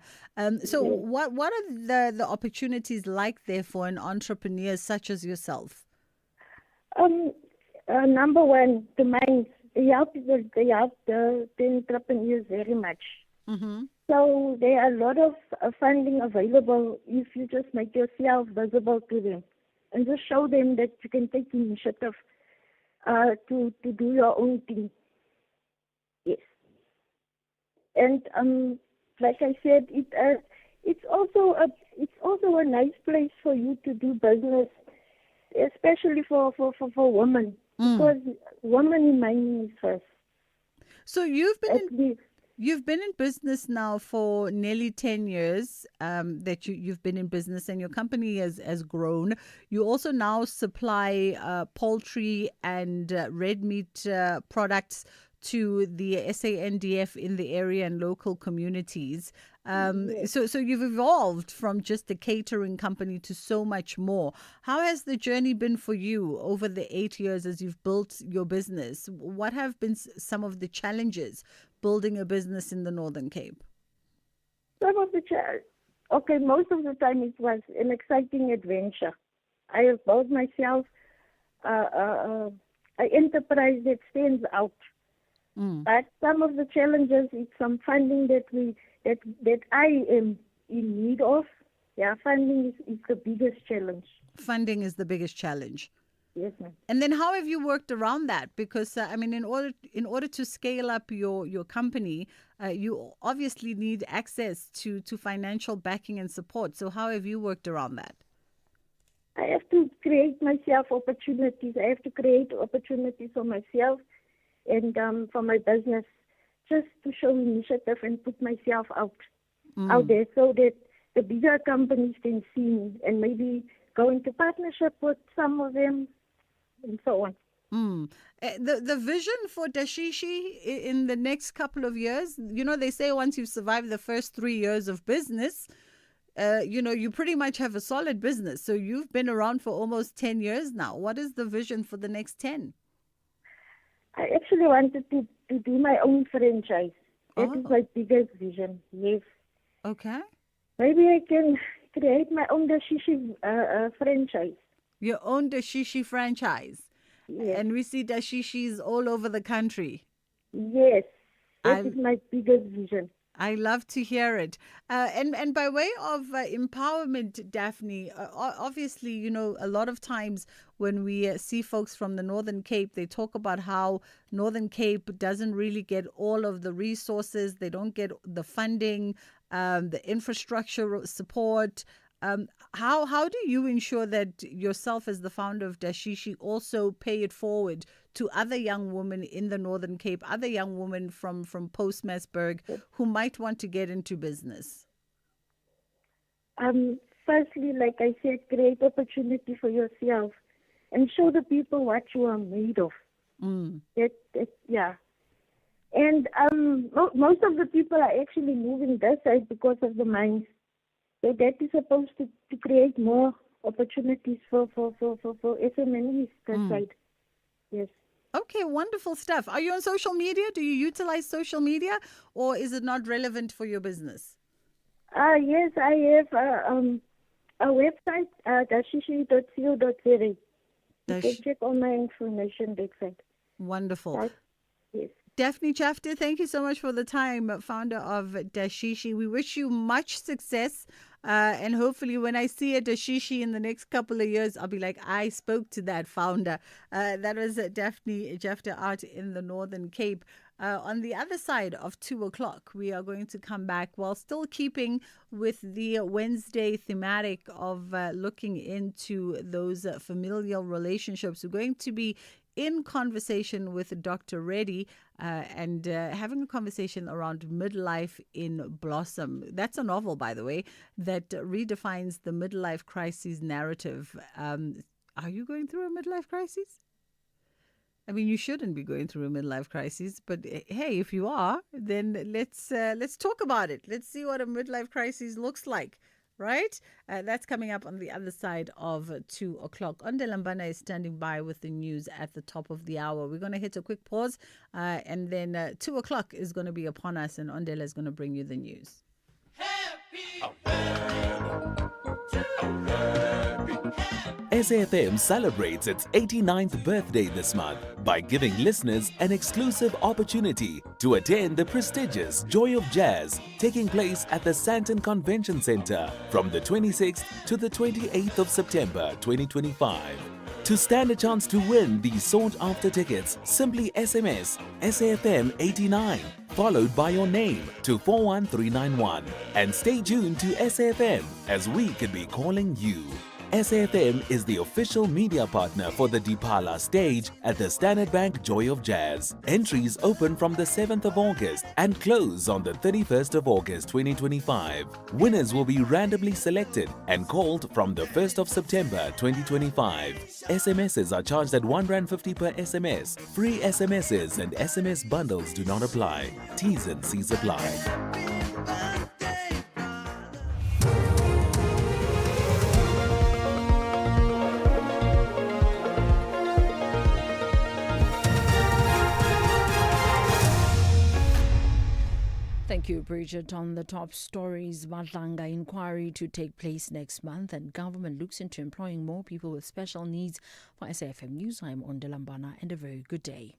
So what are the opportunities like there for an entrepreneur such as yourself? Number one, the mines. They help the entrepreneurs very much. Mm-hmm. So there are a lot of funding available if you just make yourself visible to them and just show them that you can take initiative to do your own thing. Yes. And like I said, it's also a nice place for you to do business, especially for women, because women in mining is first. So you've been in business now for nearly 10 years that you've been in business, and your company has grown. You also now supply poultry and red meat products to the SANDF in the area and local communities. So you've evolved from just a catering company to so much more. How has the journey been for you over the 8 years as you've built your business? What have been some of the challenges building a business in the Northern Cape? Some of the Okay, most of the time it was an exciting adventure. I have built myself an enterprise that stands out. But some of the challenges is some funding that I am in need of. Yeah, funding is the biggest challenge. Funding is the biggest challenge. Yes, ma'am. And then how have you worked around that? Because I mean, in order to scale up your company, you obviously need access to financial backing and support. So how have you worked around that? I have to create myself opportunities. I have to create opportunities for myself and for my business, just to show initiative and put myself out there, so that the bigger companies can see me and maybe go into partnership with some of them and so on. The vision for Dashishi in the next couple of years, they say once you've survived the first 3 years of business, you pretty much have a solid business. So you've been around for almost 10 years now. What is the vision for the next 10? I actually wanted to do my own franchise. That is my biggest vision, yes. Okay. Maybe I can create my own Dashishi franchise. Your own Dashishi franchise? Yes. And we see Dashishis all over the country. Yes, that is my biggest vision. I love to hear it. And by way of empowerment, Daphne, obviously, a lot of times when we see folks from the Northern Cape, they talk about how Northern Cape doesn't really get all of the resources. They don't get the funding, the infrastructure support. How do you ensure that yourself as the founder of Dashishi also pay it forward to other young women in the Northern Cape, other young women from Postmasburg who might want to get into business? Firstly, like I said, create opportunity for yourself and show the people what you are made of. Yeah. And most of the people are actually moving this side because of the mines. So that is supposed to create more opportunities for SMEs that side. Yes. Okay, wonderful stuff. Are you on social media? Do you utilize social media, or is it not relevant for your business? Yes, I have a website, dashishi.co.za. You can check all my information that side. Wonderful. Yes. Daphne Chafter, thank you so much for the time, founder of Dashishi. We wish you much success. And hopefully when I see a Dashishi in the next couple of years, I'll be like, I spoke to that founder. That was Daphne Chafter out in the Northern Cape. On the other side of 2 o'clock, we are going to come back while still keeping with the Wednesday thematic of looking into those familial relationships. We're going to be in conversation with Dr. Reddy and having a conversation around midlife in blossom. That's a novel, by the way, that redefines the midlife crisis narrative. Are you going through a midlife crisis? I mean, you shouldn't be going through a midlife crisis, but hey, if you are, then let's talk about it. Let's see what a midlife crisis looks like. Right? That's coming up on the other side of 2 o'clock. Onde Lambana is standing by with the news at the top of the hour. We're going to hit a quick pause and then 2 o'clock is going to be upon us and Ondela is going to bring you the news. SAFM celebrates its 89th birthday this month by giving listeners an exclusive opportunity to attend the prestigious Joy of Jazz taking place at the Sandton Convention Centre from the 26th to the 28th of September 2025. To stand a chance to win these sought-after tickets, simply SMS SAFM 89 followed by your name to 41391 and stay tuned to SAFM as we could be calling you. SAFM is the official media partner for the Dipala stage at the Standard Bank Joy of Jazz. Entries open from the 7th of August and close on the 31st of August 2025. Winners will be randomly selected and called from the 1st of September 2025. SMSs are charged at R1.50 per SMS. Free SMSs and SMS bundles do not apply. T's and C's apply. Thank Thank you, Bridget. On the top stories, Madlanga inquiry to take place next month, and government looks into employing more people with special needs. For SAFM News, I'm Ondelambana, and a very good day.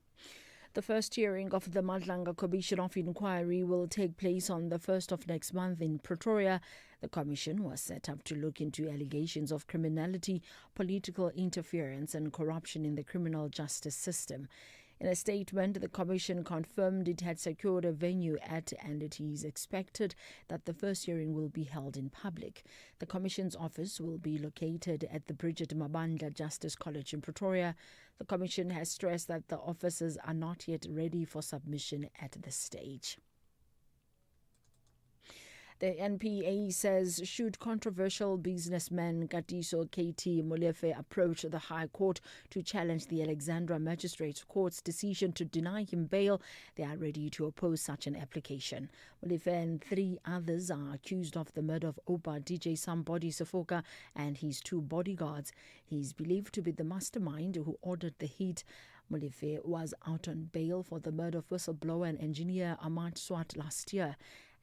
The first hearing of the Madlanga Commission of Inquiry will take place on the 1st of next month in Pretoria. The commission was set up to look into allegations of criminality, political interference and corruption in the criminal justice system. In a statement, the Commission confirmed it had secured a venue and it is expected that the first hearing will be held in public. The Commission's office will be located at the Bridget Masinga Justice College in Pretoria. The Commission has stressed that the offices are not yet ready for submission at this stage. The NPA says should controversial businessman Katiso KT Molefe approach the High Court to challenge the Alexandra Magistrates Court's decision to deny him bail, they are ready to oppose such an application. Molefe and 3 others are accused of the murder of Opa DJ Somebody Sofoka and his 2 bodyguards. He is believed to be the mastermind who ordered the hit. Molefe was out on bail for the murder of whistleblower and engineer Ahmad Swat last year.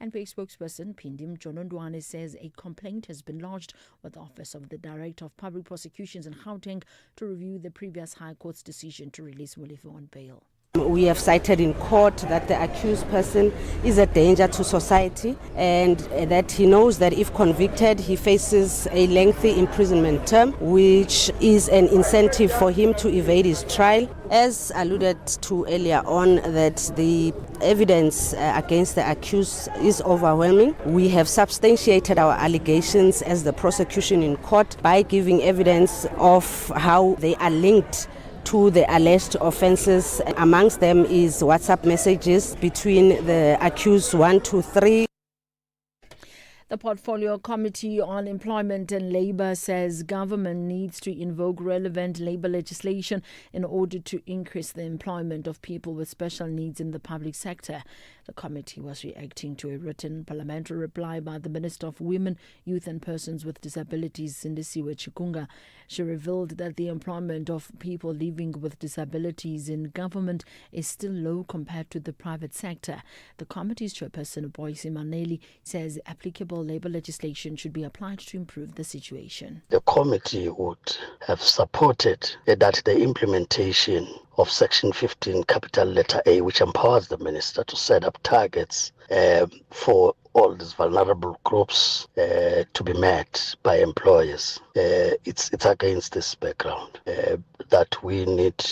NPA spokesperson Pindim Jonondwane says a complaint has been lodged with the Office of the Director of Public Prosecutions in Gauteng to review the previous High Court's decision to release Molefe on bail. We have cited in court that the accused person is a danger to society and that he knows that if convicted, he faces a lengthy imprisonment term, which is an incentive for him to evade his trial. As alluded to earlier on, that the evidence against the accused is overwhelming. We have substantiated our allegations as the prosecution in court by giving evidence of how they are linked to the alleged offences. Amongst them is WhatsApp messages between the accused 1 to 3. The Portfolio Committee on Employment and Labour says government needs to invoke relevant labour legislation in order to increase the employment of people with special needs in the public sector. The committee was reacting to a written parliamentary reply by the Minister of Women, Youth and Persons with Disabilities, Sindisiwe Chikunga. She revealed that the employment of people living with disabilities in government is still low compared to the private sector. The committee's chairperson, Boyce Maneli, says applicable labour legislation should be applied to improve the situation. The committee would have supported that the implementation of Section 15, capital letter A, which empowers the minister to set up targets for all these vulnerable groups to be met by employers. It's against this background that we need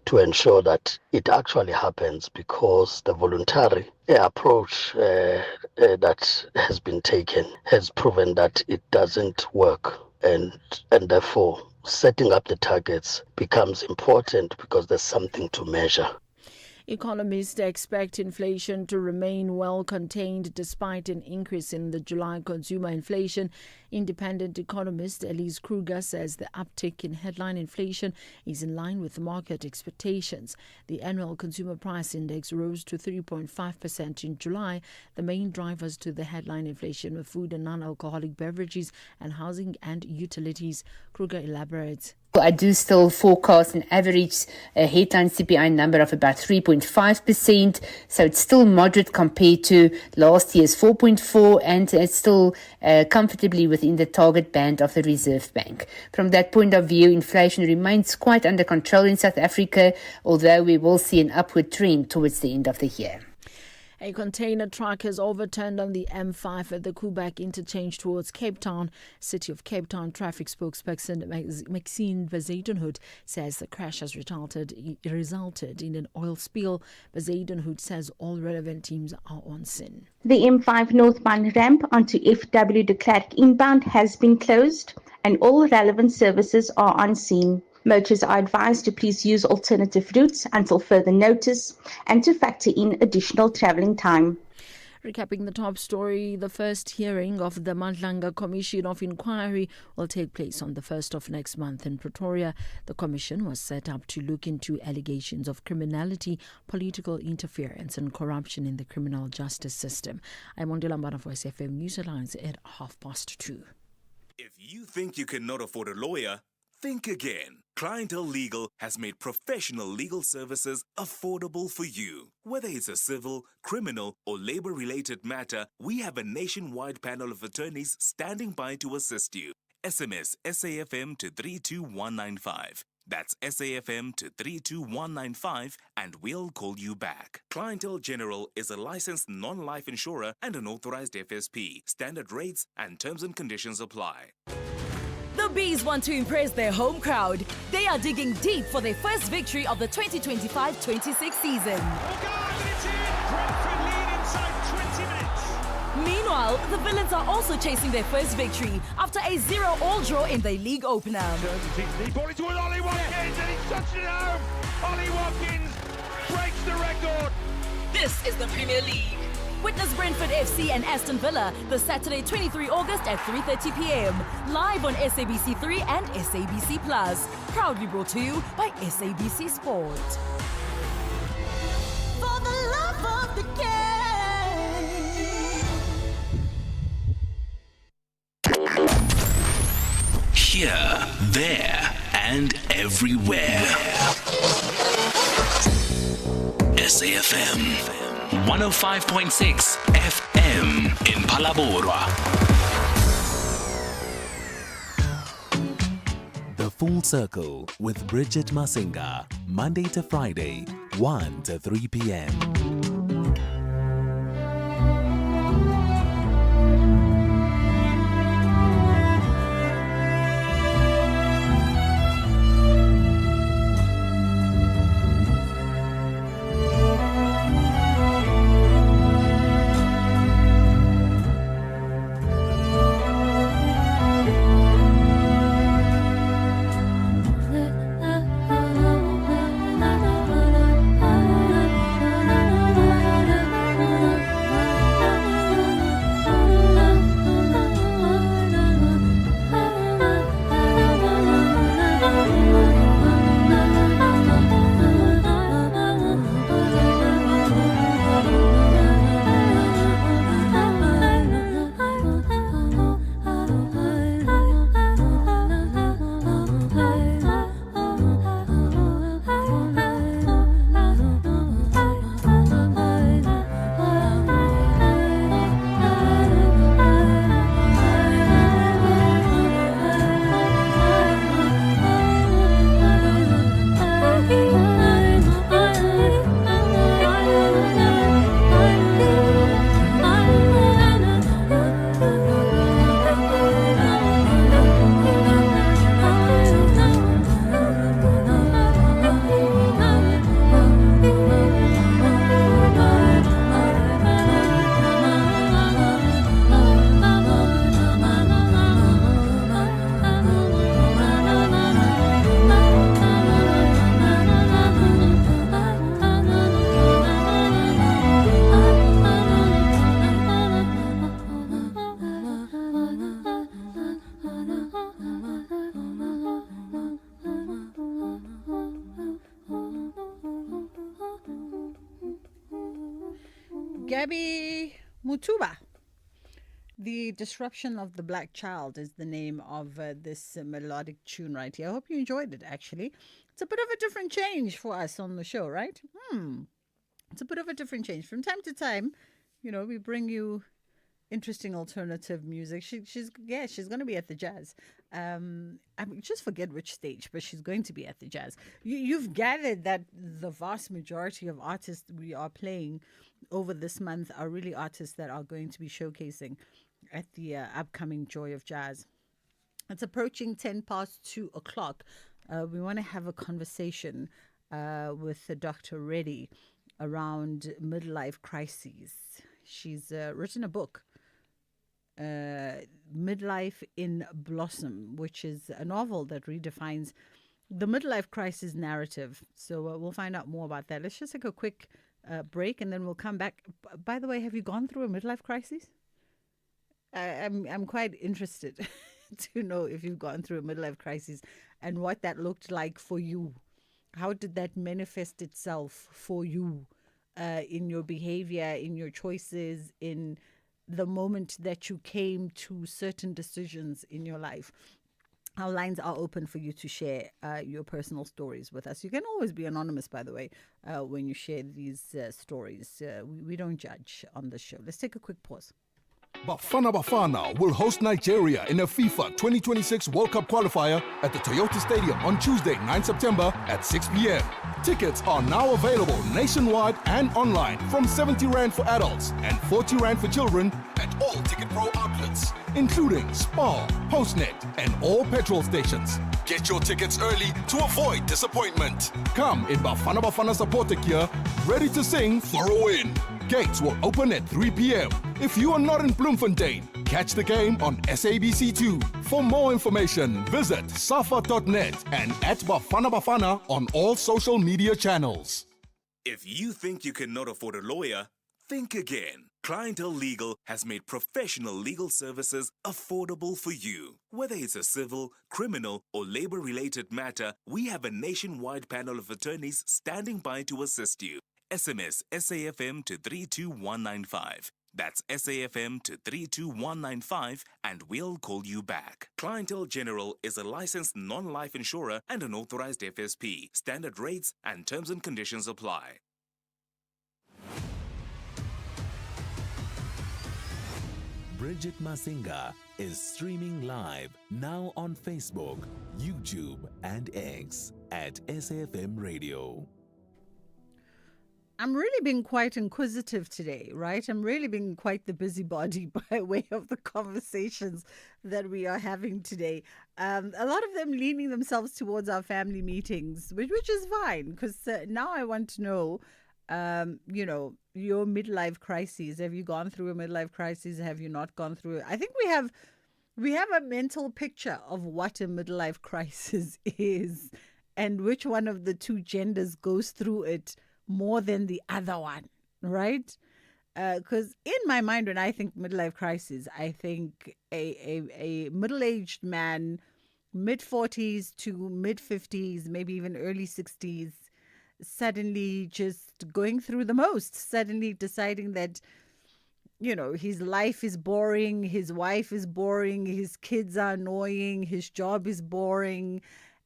to ensure that it actually happens, because the voluntary approach that has been taken has proven that it doesn't work, and therefore setting up the targets becomes important because there's something to measure. Economists expect inflation to remain well contained despite an increase in the July consumer inflation. Independent economist Elise Kruger says the uptick in headline inflation is in line with market expectations. The annual consumer price index rose to 3.5% in July. The main drivers to the headline inflation were food and non-alcoholic beverages and housing and utilities. Kruger elaborates. I do still forecast an average headline CPI number of about 3.5%, so it's still moderate compared to last year's 4.4%, and it's still comfortably within the target band of the Reserve Bank. From that point of view, inflation remains quite under control in South Africa, although we will see an upward trend towards the end of the year. A container truck has overturned on the M5 at the Kubak interchange towards Cape Town. City of Cape Town traffic spokesperson Maxine Bezuidenhout says the crash has resulted in an oil spill. Bezuidenhout says all relevant teams are on scene. The M5 northbound ramp onto FW de Klerk inbound has been closed and all relevant services are on scene. Motorists are advised to please use alternative routes until further notice and to factor in additional travelling time. Recapping the top story, the first hearing of the Madlanga Commission of Inquiry will take place on the 1st of next month in Pretoria. The commission was set up to look into allegations of criminality, political interference and corruption in the criminal justice system. I'm Ondelambana for SFM News Alliance at 2:30. If you think you cannot afford a lawyer, Think again. Clientele Legal has made professional legal services affordable for you. Whether it's a civil, criminal, or labor-related matter, we have a nationwide panel of attorneys standing by to assist you. SMS SAFM to 32195. That's SAFM to 32195 and we'll call you back. Clientele General is a licensed non-life insurer and an authorized FSP. Standard rates and terms and conditions apply. The Bees want to impress their home crowd. They are digging deep for their first victory of the 2025-26 season. Meanwhile, the Villains are also chasing their first victory after a 0-all draw in their league opener. The ball is with Ollie Watkins and he's touched it home. Ollie Watkins breaks the record. This is the Premier League. Witness Brentford FC and Aston Villa this Saturday, 23 August at 3:30 p.m. Live on SABC3 and SABC Plus. Proudly brought to you by SABC Sport. For the love of the game. Here, there, and everywhere. SAFM 105.6 FM in Palabora. The Full Circle with Bridget Masinga, Monday to Friday, 1 to 3 p.m. Gabby Mutuba. The Disruption of the Black Child is the name of this melodic tune right here. I hope you enjoyed it, actually. It's a bit of a different change for us on the show, right? It's a bit of a different change. From time to time, you know, we bring you interesting alternative music. She's going to be at the Jazz. I just forget which stage, but she's going to be at the Jazz. You've gathered that the vast majority of artists we are playing over this month are really artists that are going to be showcasing at the upcoming Joy of Jazz. It's approaching 2:10. We want to have a conversation with Dr. Reddy around midlife crises. She's written a book, Midlife in Blossom, which is a novel that redefines the midlife crisis narrative. So we'll find out more about that. Let's just take a quick break and then we'll come back. By the way, have you gone through a midlife crisis? I'm quite interested to know if you've gone through a midlife crisis and what that looked like for you. How did that manifest itself for you in your behavior, in your choices, in the moment that you came to certain decisions in your life? Our lines are open for you to share your personal stories with us. You can always be anonymous, by the way, when you share these stories. We don't judge on the show. Let's take a quick pause. Bafana Bafana will host Nigeria in a FIFA 2026 World Cup qualifier at the Toyota Stadium on Tuesday, 9 September at 6 p.m. Tickets are now available nationwide and online from 70 Rand for adults and 40 Rand for children at all Ticket Pro outlets, including Spar, Postnet, and all petrol stations. Get your tickets early to avoid disappointment. Come in Bafana Bafana supporter gear, ready to sing for a win. Gates will open at 3 p.m. If you are not in Bloemfontein, catch the game on SABC2. For more information, visit safa.net and at Bafana Bafana on all social media channels. If you think you cannot afford a lawyer, think again. Clientele Legal has made professional legal services affordable for you. Whether it's a civil, criminal, or labor-related matter, we have a nationwide panel of attorneys standing by to assist you. SMS SAFM to 32195. That's SAFM to 32195 and we'll call you back. Clientele General is a licensed non-life insurer and an authorized FSP. Standard rates and terms and conditions apply. Bridget Masinga is streaming live now on Facebook, YouTube, and X at SAFM Radio. I'm really being quite inquisitive today, right? I'm really being quite the busybody by way of the conversations that we are having today. A lot of them leaning themselves towards our family meetings, which is fine, because now I want to know, your midlife crises. Have you gone through a midlife crisis? Have you not gone through it? I think we have a mental picture of what a midlife crisis is and which one of the two genders goes through it more than the other one, right? Because in my mind, when I think midlife crisis, I think a middle-aged man, mid-40s to mid-50s, maybe even early 60s, suddenly just going through the most, suddenly deciding that, his life is boring, his wife is boring, his kids are annoying, his job is boring.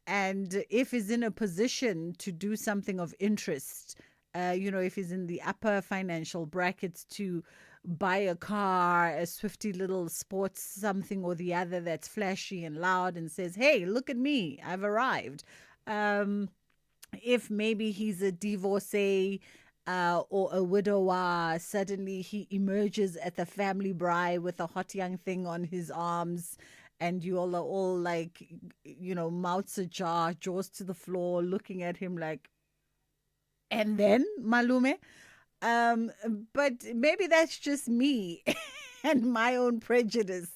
And if he's in a position to do something of interest, if he's in the upper financial brackets to buy a car, a swifty little sports something or the other that's flashy and loud and says, hey, look at me, I've arrived. If maybe he's a divorcee or a widower, suddenly he emerges at the family braai with a hot young thing on his arms, and you all are all like, mouths ajar, jaws to the floor, looking at him like, and then, malume? But maybe that's just me and my own prejudice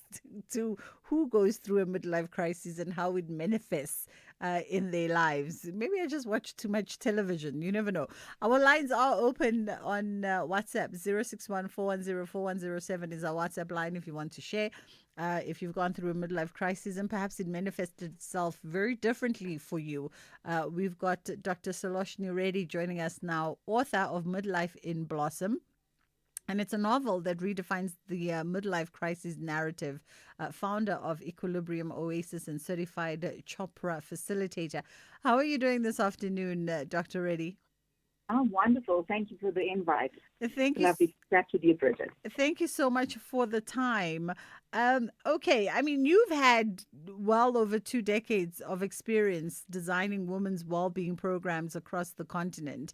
to who goes through a midlife crisis and how it manifests in their lives. Maybe I just watch too much television. You never know. Our lines are open on WhatsApp. 0614104107 is our WhatsApp line if you want to share. If you've gone through a midlife crisis and perhaps it manifested itself very differently for you. We've got Dr. Saloshni Reddy joining us now, author of Midlife in Blossom. And it's a novel that redefines the midlife crisis narrative, founder of Equilibrium Oasis and certified Chopra facilitator. How are you doing this afternoon, Dr. Reddy? Oh, wonderful. Thank you for the invite. Thank you. Lovely to chat with you, Bridget. Thank you so much for the time. Okay, I mean, you've had well over 2 decades of experience designing women's well-being programs across the continent.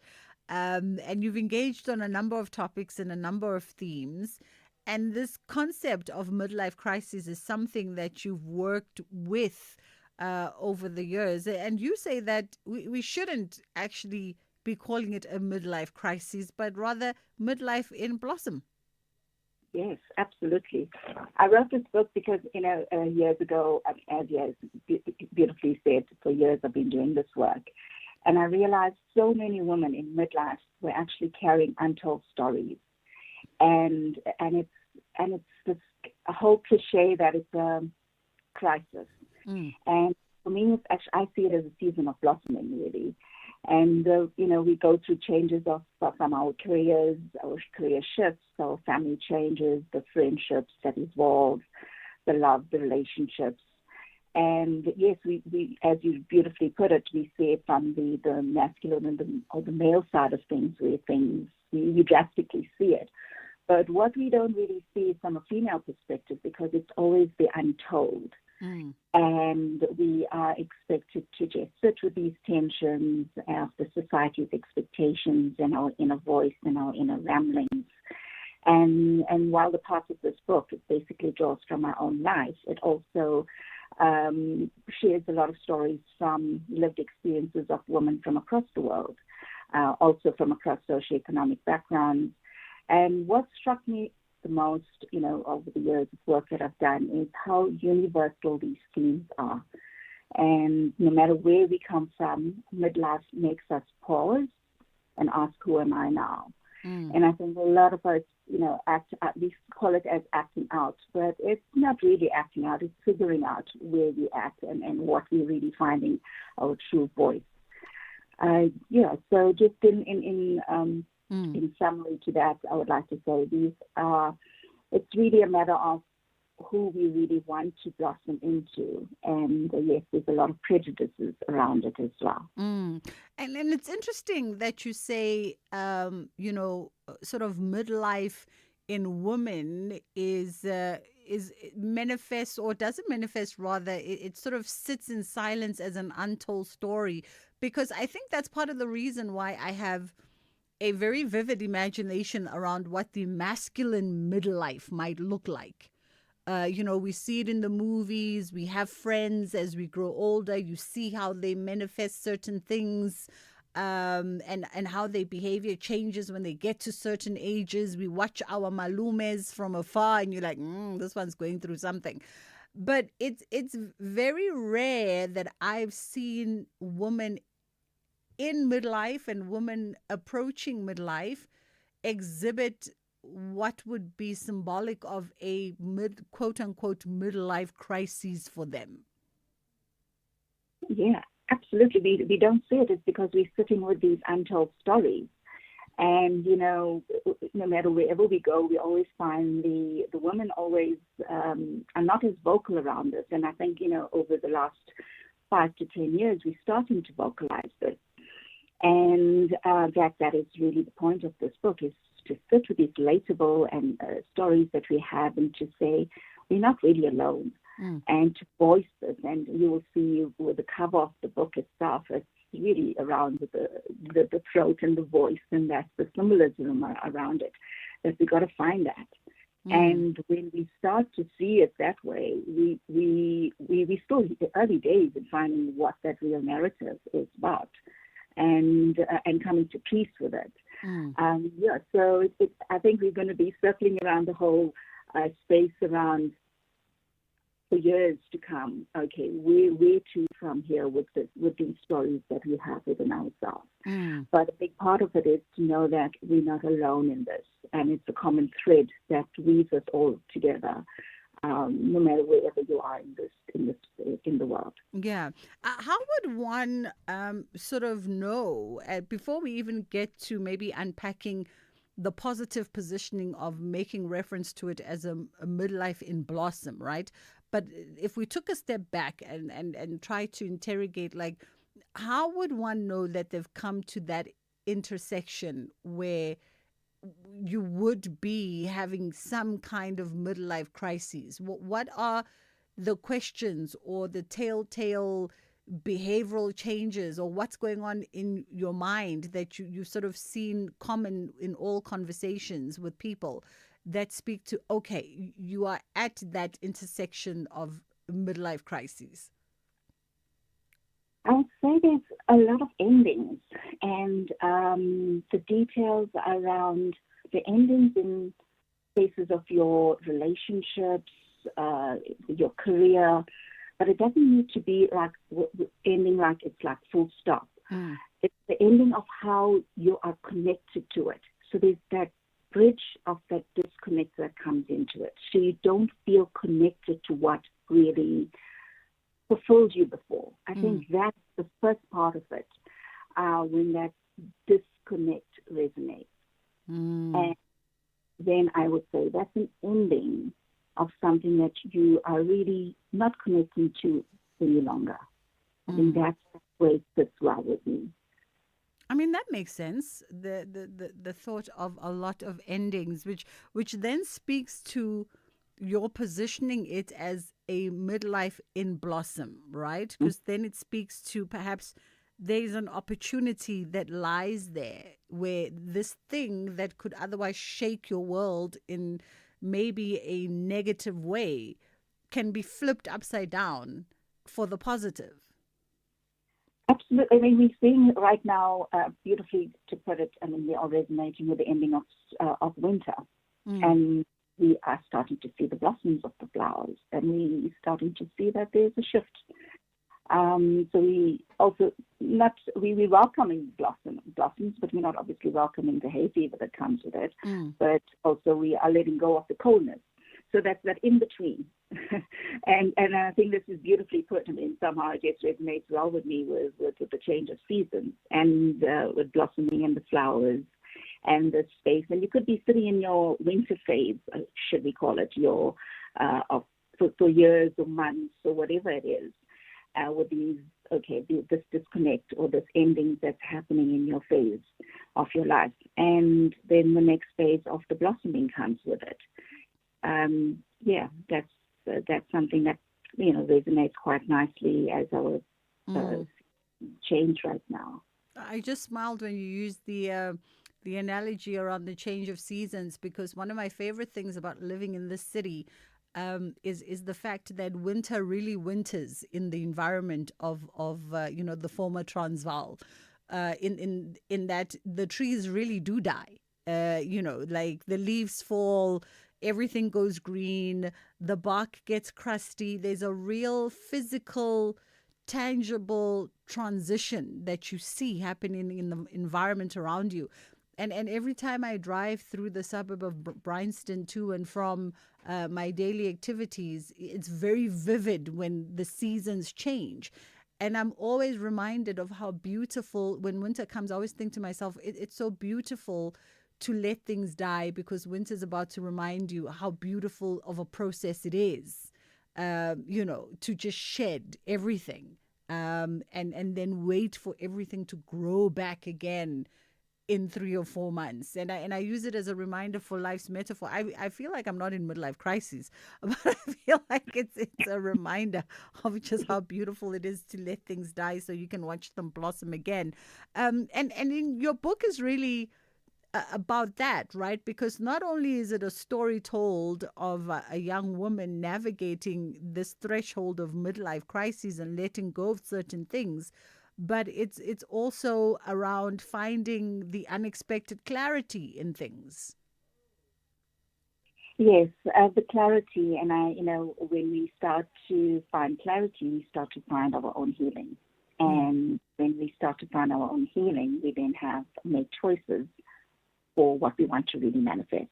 And you've engaged on a number of topics and a number of themes. And this concept of midlife crisis is something that you've worked with over the years. And you say that we shouldn't actually be calling it a midlife crisis, but rather midlife in blossom. Yes, absolutely. I wrote this book because, years ago, as you have beautifully said, for years I've been doing this work. And I realized so many women in midlife were actually carrying untold stories. And it's this a whole cliche that it's a crisis. And for me, it's actually, I see it as a season of blossoming, really. And, we go through changes from our careers, our career shifts, our family changes, the friendships that evolve, the love, the relationships. And yes, we as you beautifully put it, we see it from the masculine and the male side of things, where we drastically see it. But what we don't really see is from a female perspective, because it's always the untold. And we are expected to just sit with these tensions of the society's expectations and our inner voice and our inner ramblings. And while the part of this book, it basically draws from our own life, it also shares a lot of stories from lived experiences of women from across the world, also from across socioeconomic backgrounds. And what struck me the most, over the years of work that I've done, is how universal these themes are. And no matter where we come from, midlife makes us pause and ask, who am I now? And I think a lot of us, we call it as acting out, but it's not really acting out. It's figuring out where we at and what we're really finding our true voice. So just in summary to that, I would like to say it's really a matter of who we really want to blossom into. And yes, there's a lot of prejudices around it as well. And it's interesting that you say, sort of midlife in women is manifest, or doesn't manifest, rather, it sort of sits in silence as an untold story. Because I think that's part of the reason why I have a very vivid imagination around what the masculine midlife might look like. We see it in the movies. We have friends as we grow older. You see how they manifest certain things, and how their behavior changes when they get to certain ages. We watch our malumes from afar, and you're like, this one's going through something. But it's very rare that I've seen women in midlife and women approaching midlife exhibit what would be symbolic of a quote unquote midlife crisis for them. Yeah, absolutely. We don't see it. It's because we're sitting with these untold stories. And, no matter wherever we go, we always find the women always are not as vocal around this. And I think, over the last 5 to 10 years, we're starting to vocalize this. And that is really the point of this book, is to sit with these relatable and stories that we have, and to say we're not really alone, and to voice this. And you will see with the cover of the book itself, it's really around the throat and the voice, and that's the symbolism around it, that we got to find that. And when we start to see it that way, we still early days in finding what that real narrative is about. And coming to peace with it. So I think we're going to be circling around the whole space around for years to come. Okay, where to from here with these stories that we have within ourselves. But a big part of it is to know that we're not alone in this, and it's a common thread that weaves us all together. No matter wherever you are in the world. Yeah. How would one sort of know, before we even get to maybe unpacking the positive positioning of making reference to it as a midlife in blossom, right? But if we took a step back and try to interrogate, like, how would one know that they've come to that intersection where you would be having some kind of midlife crises? What are the questions or the telltale behavioral changes, or what's going on in your mind that you've sort of seen common in all conversations with people that speak to, okay, you are at that intersection of midlife crises? I would say there's a lot of endings, and the details around the endings in spaces of your relationships, your career, but it doesn't need to be like ending like it's like full stop. It's the ending of how you are connected to it. So there's that bridge of that disconnect that comes into it. So you don't feel connected to what really fulfilled you before. I think that's the first part of it, when that disconnect resonates. And then I would say that's an ending of something that you are really not connecting to any longer. I think that's where it fits well with me. I mean, that makes sense. The thought of a lot of endings, which then speaks to your positioning it as a midlife in blossom, right? Because then it speaks to perhaps there's an opportunity that lies there where this thing that could otherwise shake your world in maybe a negative way can be flipped upside down for the positive. Absolutely. I mean, we're seeing right now, beautifully to put it, I mean, we are resonating with the ending of winter. And we are starting to see the blossoms of the flowers, and we're starting to see that there's a shift. So we also we're welcoming blossoms, but we're not obviously welcoming the hay fever that comes with it. But also we are letting go of the coldness. So that's that in between. and I think this is beautifully put. I mean, somehow it just resonates well with me with the change of seasons and with blossoming and the flowers and the space. And you could be sitting in your winter phase, should we call it, your for years or months or whatever it is, with this disconnect or this ending that's happening in your phase of your life. And then the next phase of the blossoming comes with it. That's something that resonates quite nicely as our change right now. I just smiled when you used the analogy around the change of seasons, because one of my favorite things about living in this city is the fact that winter really winters in the environment of the former Transvaal, in that the trees really do die. Like the leaves fall, everything goes green, the bark gets crusty. There's a real physical, tangible transition that you see happening in the environment around you. And every time I drive through the suburb of Bryanston to and from my daily activities, it's very vivid when the seasons change. And I'm always reminded of how beautiful, when winter comes, I always think to myself, it's so beautiful to let things die, because winter's about to remind you how beautiful of a process it is, to just shed everything and then wait for everything to grow back again in 3 or 4 months. And I use it as a reminder for life's metaphor. I feel like I'm not in midlife crisis, but I feel like it's a reminder of just how beautiful it is to let things die so you can watch them blossom again. And in your book is really about that, right? Because not only is it a story told of a young woman navigating this threshold of midlife crisis and letting go of certain things, but it's also around finding the unexpected clarity in things. Yes, the clarity, and when we start to find clarity, we start to find our own healing. And when we start to find our own healing, we then have to make choices for what we want to really manifest.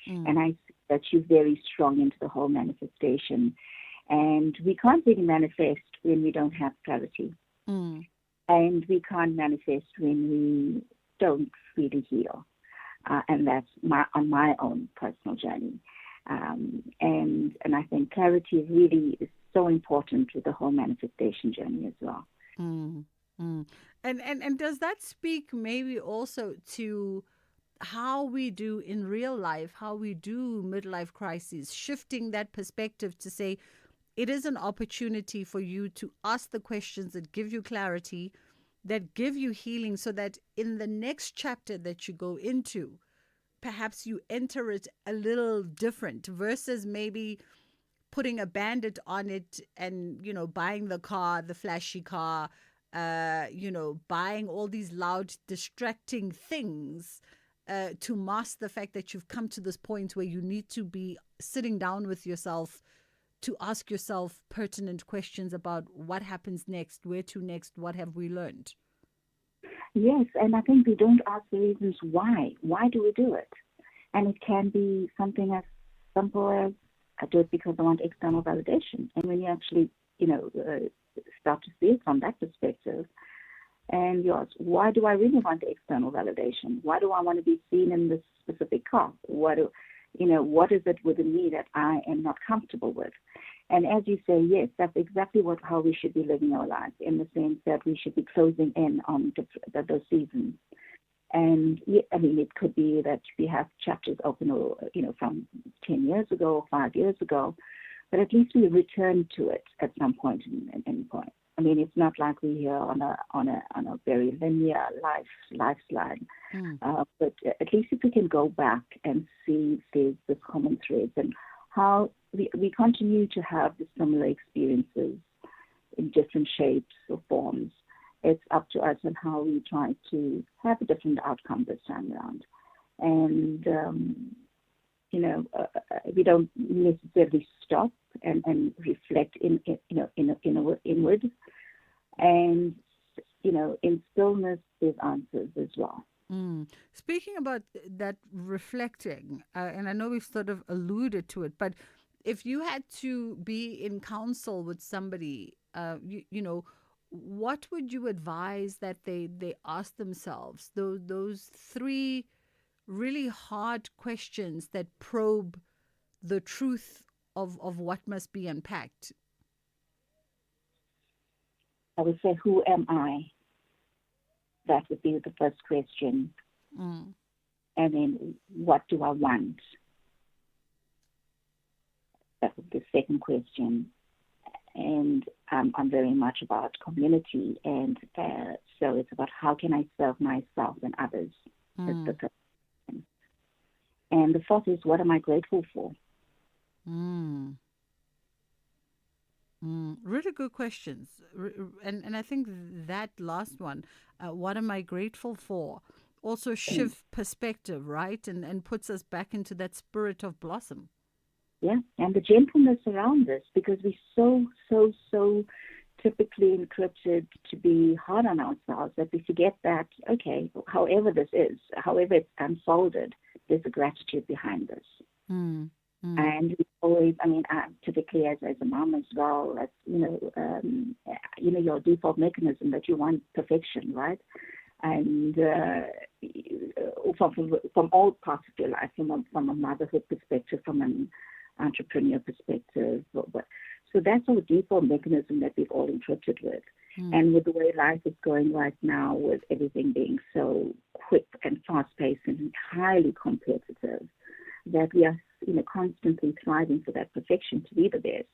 And I see that you're very strong into the whole manifestation. And we can't really manifest when we don't have clarity. And we can't manifest when we don't really heal. And that's on my own personal journey. And I think clarity really is so important to the whole manifestation journey as well. And does that speak maybe also to how we do in real life, how we do midlife crises, shifting that perspective to say it is an opportunity for you to ask the questions that give you clarity, that give you healing, so that in the next chapter that you go into, perhaps you enter it a little different versus maybe putting a Band-Aid on it and, buying the car, the flashy car, buying all these loud, distracting things to mask the fact that you've come to this point where you need to be sitting down with yourself to ask yourself pertinent questions about what happens next, where to next, what have we learned. Yes, and I think we don't ask the reasons why. Why do we do it? And it can be something as simple as, I do it because I want external validation. And when you actually, start to see it from that perspective, and you ask, why do I really want the external validation? Why do I want to be seen in this specific car? what is it within me that I am not comfortable with? And as you say, yes, that's exactly how we should be living our lives, in the sense that we should be closing in on those seasons. And it could be that we have chapters open, from 10 years ago, 5 years ago, but at least we return to it at some point. It's not like we're here on a very linear lifeline. But at least if we can go back and see the common threads and how we continue to have the similar experiences in different shapes or forms. It's up to us on how we try to have a different outcome this time around. And, we don't necessarily stop and reflect inward. And, in stillness, there's answers as well. Speaking about that reflecting, and I know we've sort of alluded to it, but if you had to be in counsel with somebody, what would you advise that they ask themselves? Those three really hard questions that probe the truth of what must be unpacked. I would say, who am I? That would be the first question. And then, what do I want? That would be the second question. And I'm very much about community. And so it's about how can I serve myself and others. That's the third question. And the fourth is, what am I grateful for? Really good questions. And I think that last one, what am I grateful for, also shifts perspective, right? And puts us back into that spirit of blossom. Yeah, and the gentleness around this, because we're so typically encrypted to be hard on ourselves that we forget that, okay, however this is, however it's unfolded, there's a gratitude behind this. And we always, typically as a mom as well, that's, your default mechanism that you want perfection, right? And from all parts of your life, from a motherhood perspective, from an entrepreneur perspective. So that's our default mechanism that we've all encrypted with. And with the way life is going right now, with everything being so quick and fast-paced and highly competitive, that we are constantly striving for that perfection to be the best,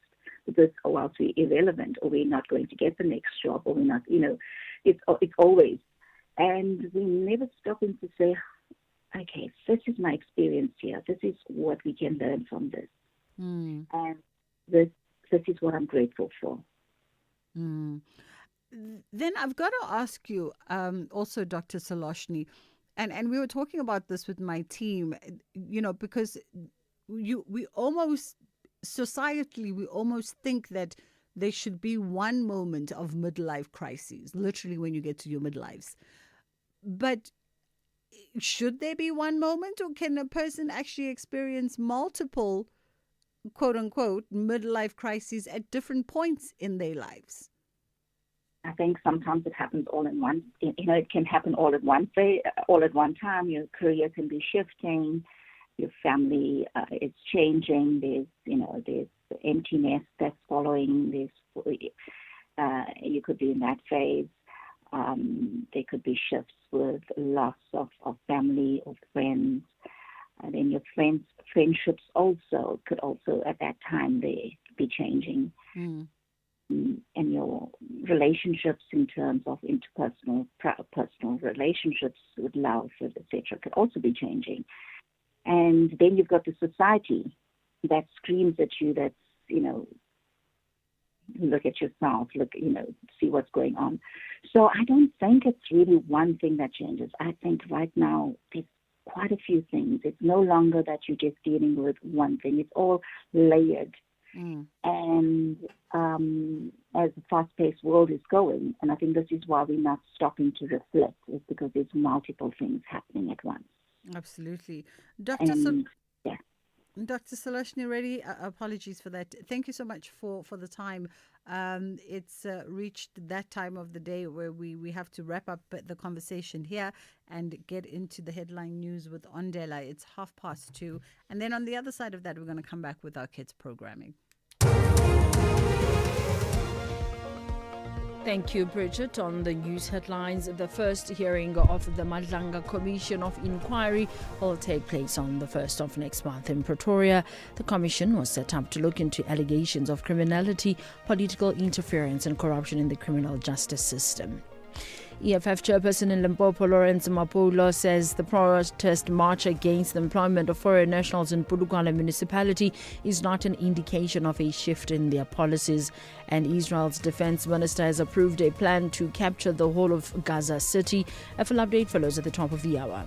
because or else we're irrelevant, or we're not going to get the next job, or we're not, it's always. And we never stop in to say, okay, this is my experience here. This is what we can learn from this. And this is what I'm grateful for. Then I've got to ask you, also, Dr. Saloshni, and we were talking about this with my team, because we almost, societally, we almost think that there should be one moment of midlife crises, literally when you get to your midlives. But should there be one moment, or can a person actually experience multiple, quote unquote, midlife crises at different points in their lives? I think sometimes it happens all in one. It can happen all at once, all at one time. Your career can be shifting, your family is changing. There's emptiness that's following. You could be in that phase. There could be shifts with loss of family or friends. And then your friendships also could at that time they be changing. And your relationships in terms of interpersonal, personal relationships with love, etc., could also be changing. And then you've got the society that screams at you, that's, look at yourself, see what's going on. So I don't think it's really one thing that changes. I think right now there's quite a few things. It's no longer that you're just dealing with one thing. It's all layered. And as the fast-paced world is going, and I think this is why we're not stopping to reflect, is because there's multiple things happening at once. Absolutely. Dr. Salashni Reddy, apologies for that. Thank you so much for the time. It's reached that time of the day where we have to wrap up the conversation here and get into the headline news with Ondela. It's 2:30. And then on the other side of that, we're going to come back with our kids programming. Thank you, Bridget. On the news headlines, the first hearing of the Madlanga Commission of Inquiry will take place on the 1st of next month in Pretoria. The commission was set up to look into allegations of criminality, political interference and corruption in the criminal justice system. EFF chairperson in Limpopo, Lawrence Mapulo, says the protest march against the employment of foreign nationals in Polokwane municipality is not an indication of a shift in their policies. And Israel's defense minister has approved a plan to capture the whole of Gaza City. A full update follows at the top of the hour.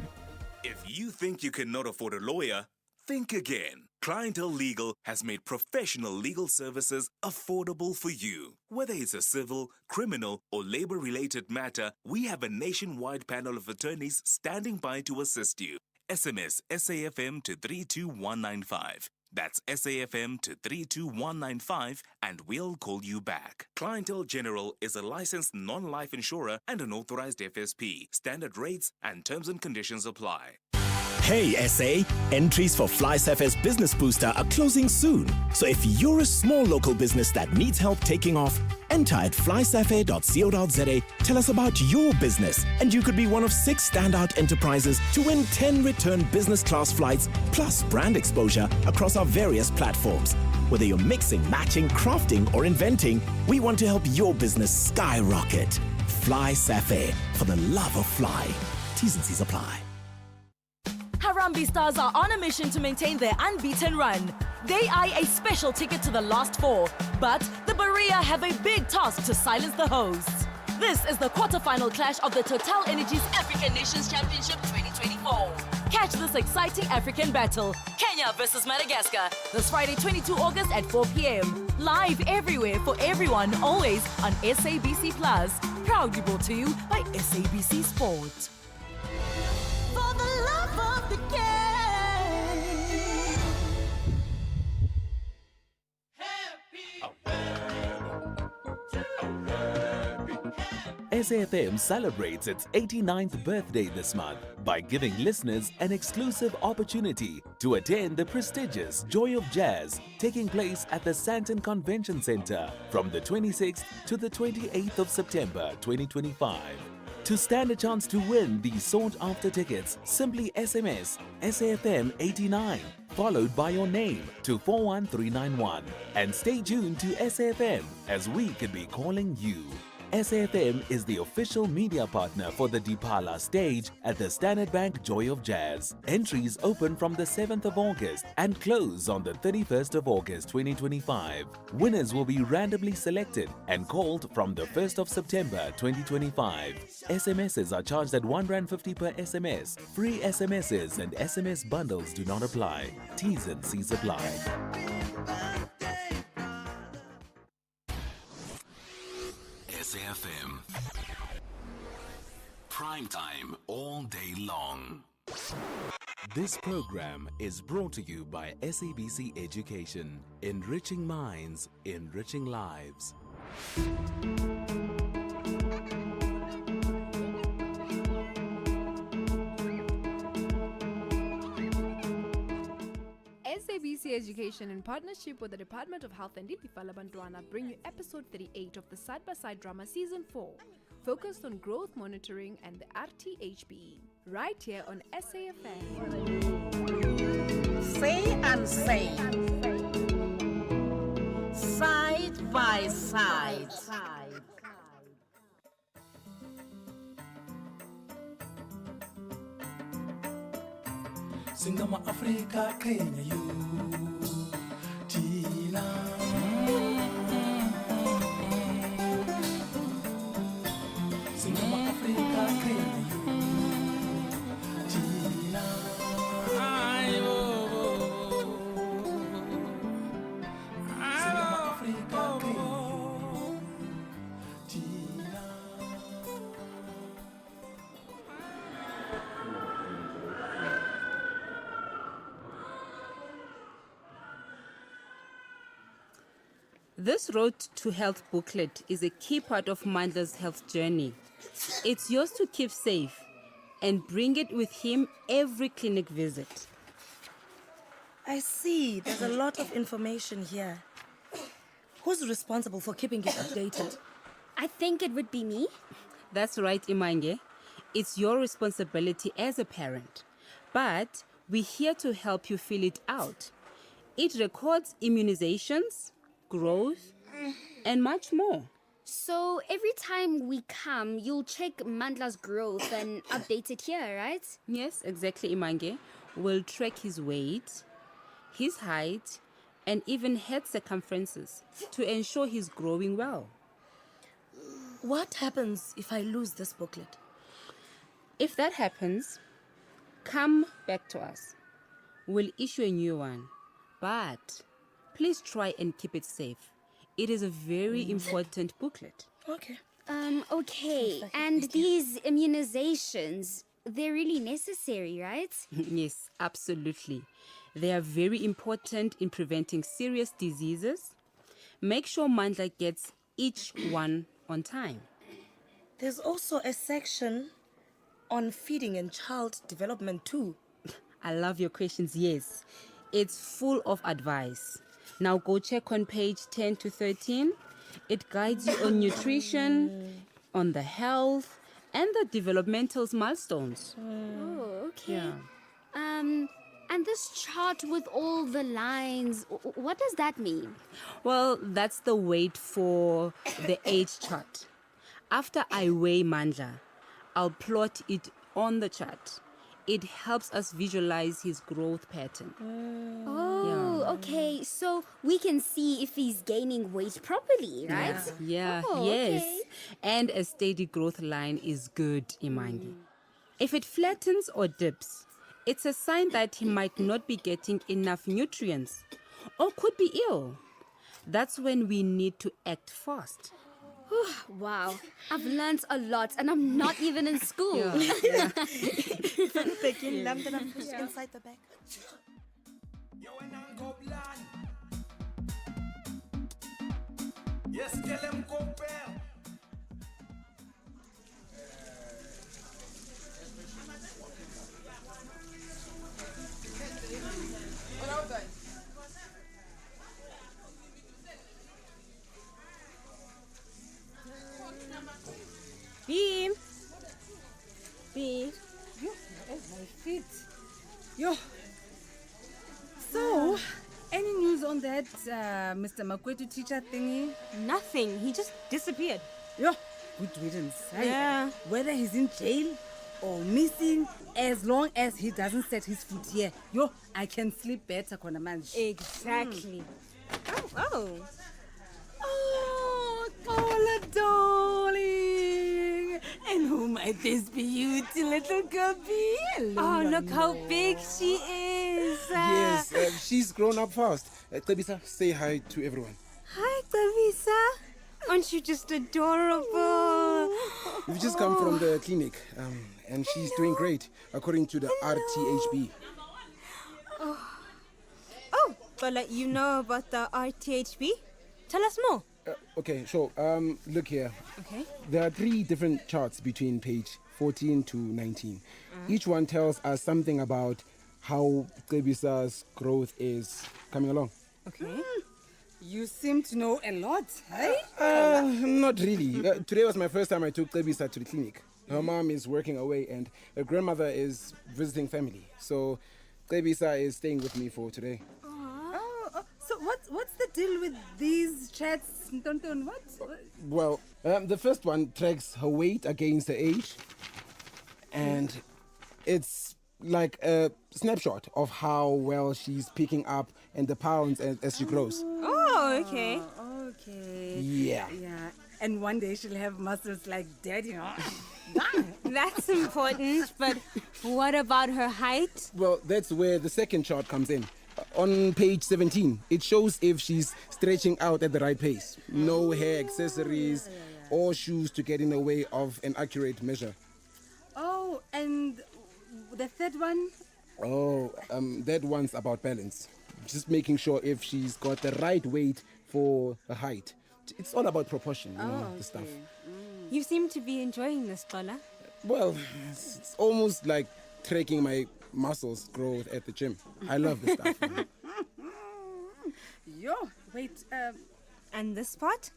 If you think you cannot afford a lawyer, think again. Clientele Legal has made professional legal services affordable for you. Whether it's a civil, criminal, or labor-related matter, we have a nationwide panel of attorneys standing by to assist you. SMS SAFM to 32195. That's SAFM to 32195 and we'll call you back. Clientele General is a licensed non-life insurer and an authorized FSP. Standard rates and terms and conditions apply. Hey SA, entries for FlySafe's Business Booster are closing soon. So if you're a small local business that needs help taking off, enter at flysafe.co.za, tell us about your business, and you could be one of 6 standout enterprises to win 10 return business class flights plus brand exposure across our various platforms. Whether you're mixing, matching, crafting, or inventing, we want to help your business skyrocket. FlySafe, for the love of fly. T's and C's apply. Harambee Stars are on a mission to maintain their unbeaten run. They eye a special ticket to the last 4, but the Berea have a big task to silence the hosts. This is the quarterfinal clash of the Total Energies African Nations Championship 2024. Catch this exciting African battle, Kenya versus Madagascar, this Friday 22 August at 4 p.m. Live everywhere for everyone, always on SABC Plus. Proudly brought to you by SABC Sport. For the love of the game. SAFM celebrates its 89th birthday this month by giving listeners an exclusive opportunity to attend the prestigious Joy of Jazz taking place at the Sandton Convention Center from the 26th to the 28th of September 2025. To stand a chance to win these sought-after tickets, simply SMS SAFM 89 followed by your name to 41391 and stay tuned to SAFM as we could be calling you. SAFM is the official media partner for the Dipala stage at the Standard Bank Joy of Jazz. Entries open from the 7th of August and close on the 31st of August 2025. Winners will be randomly selected and called from the 1st of September 2025. SMSs are charged at R1.50 per SMS. Free SMSs and SMS bundles do not apply. T's and C's apply. SAFM. Prime time all day long. This program is brought to you by SABC Education. Enriching minds, enriching lives. SABC Education, in partnership with the Department of Health and Dipifala Bantwana, bring you episode 38 of the Side-by-Side Drama Season 4, focused on growth monitoring and the RTHB, right here on SAFM. Say and say. Side by side. Singama Africa Kenya you Tina Singama Africa Kenya you Tina Singama Africa Kenya you Tina. This Road to Health booklet is a key part of Mandla's health journey. It's yours to keep safe and bring it with him every clinic visit. I see. There's a lot of information here. Who's responsible for keeping it updated? I think it would be me. That's right, Imange. It's your responsibility as a parent. But we're here to help you fill it out. It records immunizations, growth, and much more. So every time we come, you'll check Mandla's growth and update it here, right? Yes, exactly, Imange. We'll track his weight, his height, and even head circumferences to ensure he's growing well. What happens if I lose this booklet? If that happens, come back to us. We'll issue a new one. But please try and keep it safe. It is a very important booklet. Okay. Okay. And these immunizations, they're really necessary, right? Yes, absolutely. They are very important in preventing serious diseases. Make sure Mandla gets each one on time. There's also a section on feeding and child development too. I love your questions, yes. It's full of advice. Now go check on page 10 to 13. It guides you on nutrition, on the health, and the developmental milestones. Oh, okay. Yeah. And this chart with all the lines, what does that mean? Well, that's the weight for the age chart. After I weigh Mandla, I'll plot it on the chart. It helps us visualize his growth pattern. Oh, okay. So we can see if he's gaining weight properly, right? Yeah, Oh, yes. okay. And a steady growth line is good, Imangi. If it flattens or dips, it's a sign that he might not be getting enough nutrients or could be ill. That's when we need to act fast. Wow, I've learned a lot and I'm not even in school. Inside the bag. Yes, tell them compare. Beam. Beam. Yo, that's my feet. Yo. So, any news on that Mr. Makwetu teacher thingy? Nothing. He just disappeared. Yo, good riddance. Yeah. Whether he's in jail or missing, as long as he doesn't set his foot here, yo, I can sleep better, Kona Manj. Exactly. Oh. Oh, Kola darling. And who might this beauty little girl be? Oh, look how big she is. Yes, she's grown up fast. Tabitha, say hi to everyone. Hi, Tavisa. Aren't you just adorable? We've just come from the clinic, and she's doing great, according to the RTHB. Oh, but you know about the RTHB? Tell us more. Okay, so look here. Okay. There are 3 different charts between page 14 to 19. Each one tells us something about how Tabisa's growth is coming along. Okay. You seem to know a lot, hey? Not really. Today was my first time I took Tabisa to the clinic. Her mom is working away and her grandmother is visiting family. So Tabisa is staying with me for today. So what's the deal with these chats, Ntonton? What? Well, the first one tracks her weight against her age, and it's like a snapshot of how well she's picking up and the pounds as she grows. Oh, okay. Okay. Yeah. Yeah. And one day she'll have muscles like daddy, huh? That's important, but what about her height? Well, that's where the second chart comes in. On page 17, it shows if she's stretching out at the right pace. No hair accessories or shoes to get in the way of an accurate measure. Oh, and the third one? Oh, that one's about balance. Just making sure if she's got the right weight for her height. It's all about proportion, you know, the stuff. You seem to be enjoying this, Bola. Well, it's almost like tracking my muscles growth at the gym. I love this stuff. You know. Yo, wait, and this part?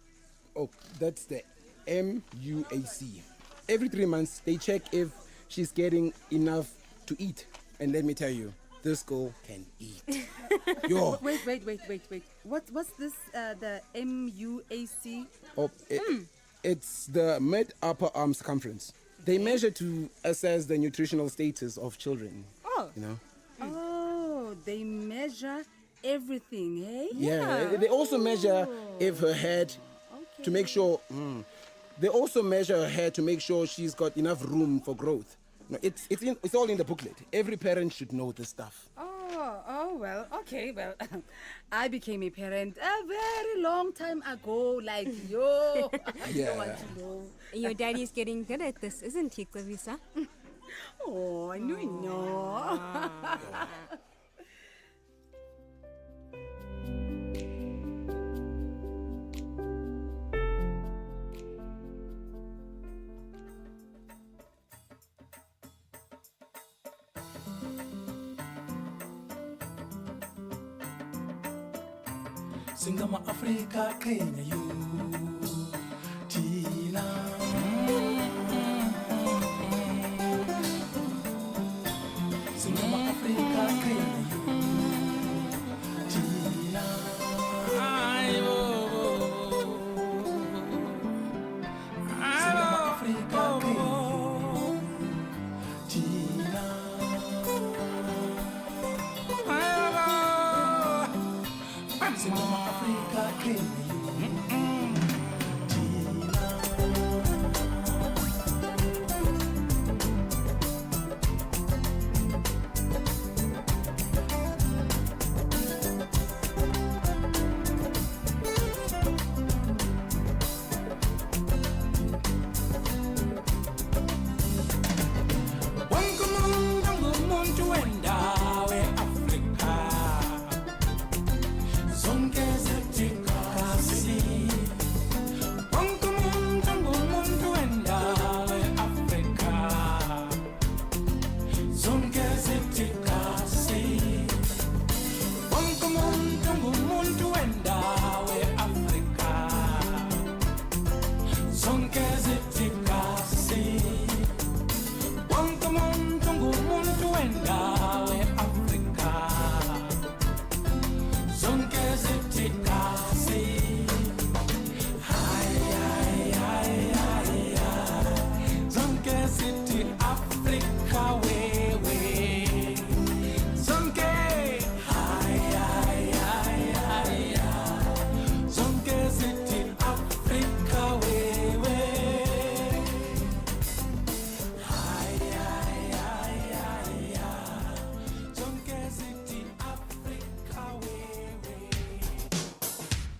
Oh, that's the MUAC. Every 3 months, they check if she's getting enough to eat. And let me tell you, this girl can eat. Yo. Wait. What's this, the MUAC? Oh, it's the mid-upper arm circumference. They measure to assess the nutritional status of children. Oh. You know? Oh, they measure everything, eh? Yeah. They also measure if her head to make sure. They also measure her head to make sure she's got enough room for growth. No, it's all in the booklet. Every parent should know this stuff. Well, okay, well, I became a parent a very long time ago, like, yo, I don't want to know. Your daddy's getting good at this, isn't he, Clarissa? Oh, I know. Singama Africa, Kenya, you, Tina. Singama Africa, Kenya, you, Tina. Singama Africa, Kenya, you, Tina. Singama Africa, Kenya, you,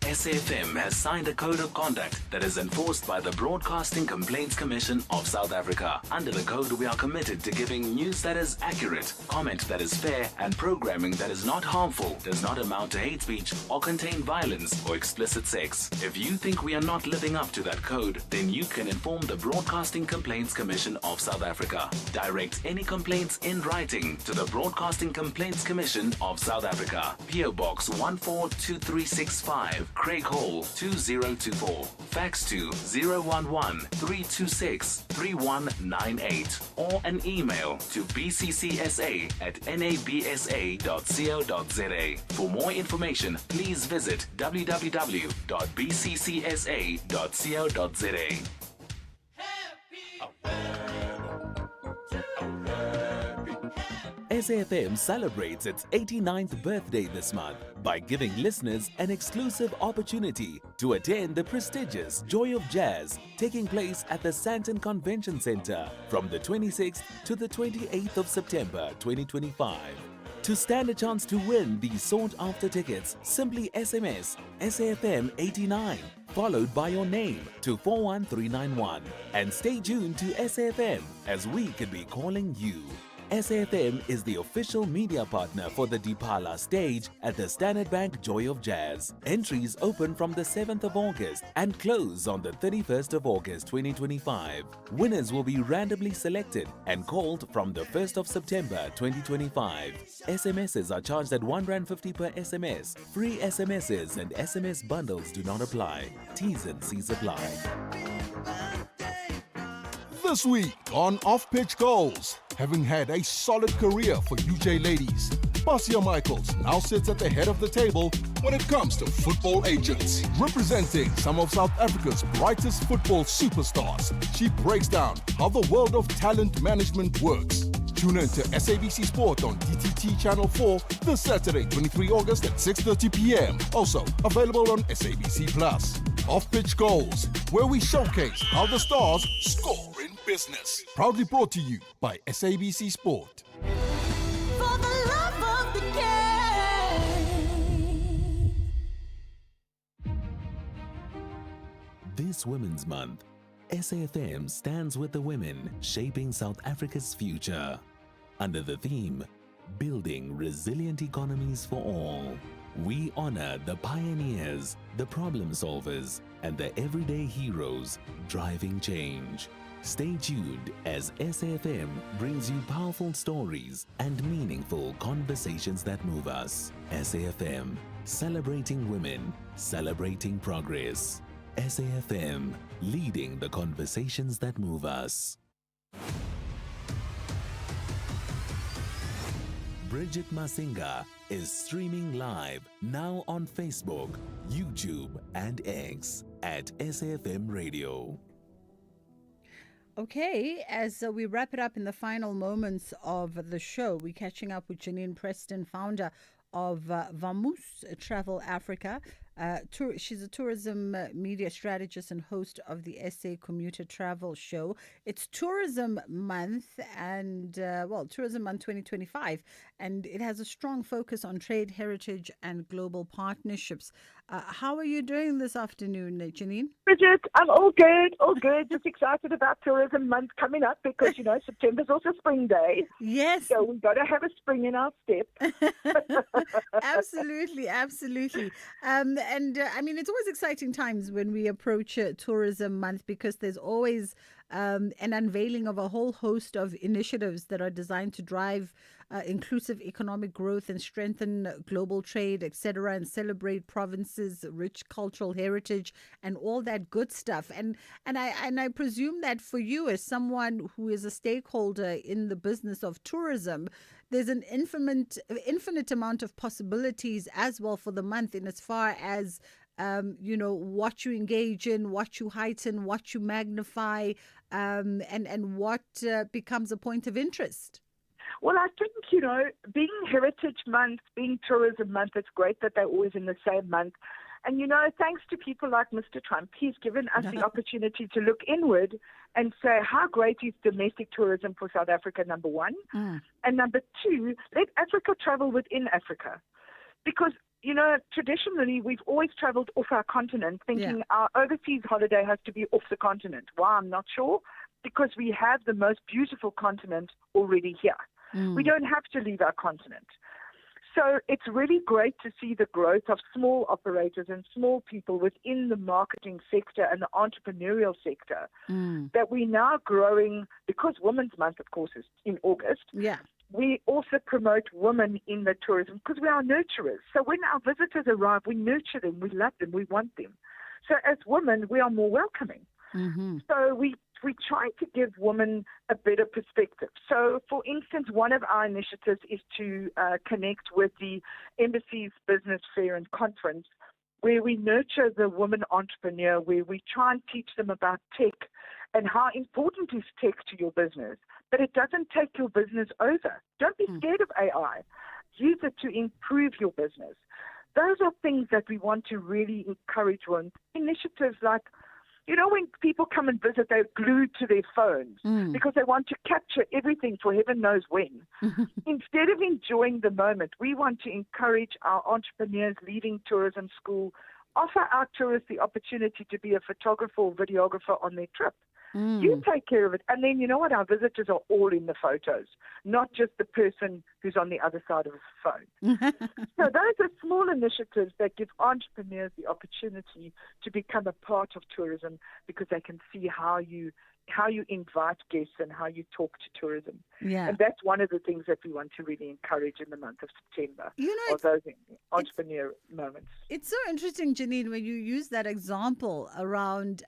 SAFM has signed a code of conduct that is enforced by the Broadcasting Complaints Commission of South Africa. Under the code, we are committed to giving news that is accurate, comment that is fair, and programming that is not harmful, does not amount to hate speech, or contain violence or explicit sex. If you think we are not living up to that code, then you can inform the Broadcasting Complaints Commission of South Africa. Direct any complaints in writing to the Broadcasting Complaints Commission of South Africa. PO Box 142365, Craig Hall 2024. Fax to 011-326-3198 or an email to bccsa@nabsa.co.za. For more information, please visit www.bccsa.co.za. SAFM celebrates its 89th birthday this month by giving listeners an exclusive opportunity to attend the prestigious Joy of Jazz taking place at the Sandton Convention Center from the 26th to the 28th of September 2025. To stand a chance to win these sought-after tickets, simply SMS SAFM 89 followed by your name to 41391 and stay tuned to SAFM as we could be calling you. SAFM is the official media partner for the Dipala stage at the Standard Bank Joy of Jazz. Entries open from the 7th of August and close on the 31st of August 2025. Winners will be randomly selected and called from the 1st of September 2025. SMSs are charged at R1.50 per SMS. Free SMSs and SMS bundles do not apply. T's and C's apply. This week on Off Pitch Goals, having had a solid career for UJ ladies, Basia Michaels now sits at the head of the table when it comes to football agents. Representing some of South Africa's brightest football superstars, she breaks down how the world of talent management works. Tune in to SABC Sport on DTT Channel 4 this Saturday, 23 August at 6:30 p.m. Also available on SABC Plus. Off Pitch Goals, where we showcase how the stars score in business. Proudly brought to you by SABC Sport. For the love of the game. This Women's Month, SAFM stands with the women shaping South Africa's future. Under the theme, Building Resilient Economies for All, we honor the pioneers, the problem solvers, and the everyday heroes driving change. Stay tuned as SAFM brings you powerful stories and meaningful conversations that move us. SAFM, celebrating women, celebrating progress. SAFM, leading the conversations that move us. Bridget Masinga is streaming live now on Facebook, YouTube, and X at SAFM Radio. Okay, as we wrap it up in the final moments of the show, we're catching up with Janine Preston, founder of Vamoose Travel Africa. She's a tourism media strategist and host of the SA Commuter Travel Show. It's Tourism Month and, Tourism Month 2025, and it has a strong focus on trade, heritage, and global partnerships. How are you doing this afternoon, Janine? Bridget, I'm all good. Just excited about Tourism Month coming up because, September's also Spring Day. Yes. So we've got to have a spring in our step. Absolutely. It's always exciting times when we approach Tourism Month because there's always an unveiling of a whole host of initiatives that are designed to drive inclusive economic growth and strengthen global trade, etc., and celebrate provinces' rich cultural heritage and all that good stuff. And I presume that for you, as someone who is a stakeholder in the business of tourism, there's an infinite amount of possibilities as well for the month in as far as what you engage in, what you heighten, what you magnify, and what becomes a point of interest. Well, I think, being Heritage Month, being Tourism Month, it's great that they're always in the same month. And, thanks to people like Mr. Trump, he's given us the opportunity to look inward and say, how great is domestic tourism for South Africa, number one? And number two, let Africa travel within Africa. Because, traditionally, we've always traveled off our continent, thinking our overseas holiday has to be off the continent. Why? I'm not sure. Because we have the most beautiful continent already here. We don't have to leave our continent. So it's really great to see the growth of small operators and small people within the marketing sector and the entrepreneurial sector that we're now growing, because Women's Month, of course, is in August. Yeah. We also promote women in the tourism because we are nurturers. So when our visitors arrive, we nurture them, we love them, we want them. So as women, we are more welcoming. So we try to give women a better perspective. So, for instance, one of our initiatives is to connect with the Embassy's Business Fair and Conference, where we nurture the woman entrepreneur, where we try and teach them about tech and how important is tech to your business. But it doesn't take your business over. Don't be scared of AI. Use it to improve your business. Those are things that we want to really encourage women. Initiatives like, when people come and visit, they're glued to their phones because they want to capture everything for heaven knows when. Instead of enjoying the moment, we want to encourage our entrepreneurs leaving tourism school, offer our tourists the opportunity to be a photographer or videographer on their trip. You take care of it. And then, you know what? Our visitors are all in the photos, not just the person who's on the other side of the phone. So those are small initiatives that give entrepreneurs the opportunity to become a part of tourism, because they can see how you invite guests and how you talk to tourism. Yeah. And that's one of the things that we want to really encourage in the month of September, are those entrepreneur moments. It's so interesting, Janine, when you use that example around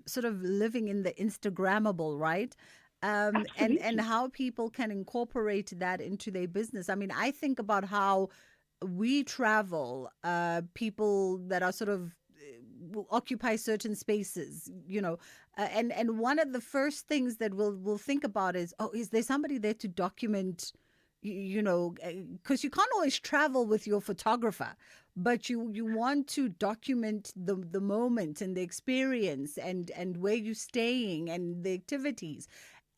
sort of living in the Instagrammable, right? And how people can incorporate that into their business. I mean, I think about how we travel, people that are sort of will occupy certain spaces, and one of the first things that we'll think about is, is there somebody there to document, because you can't always travel with your photographer, but you want to document the moment and the experience and where you're staying and the activities.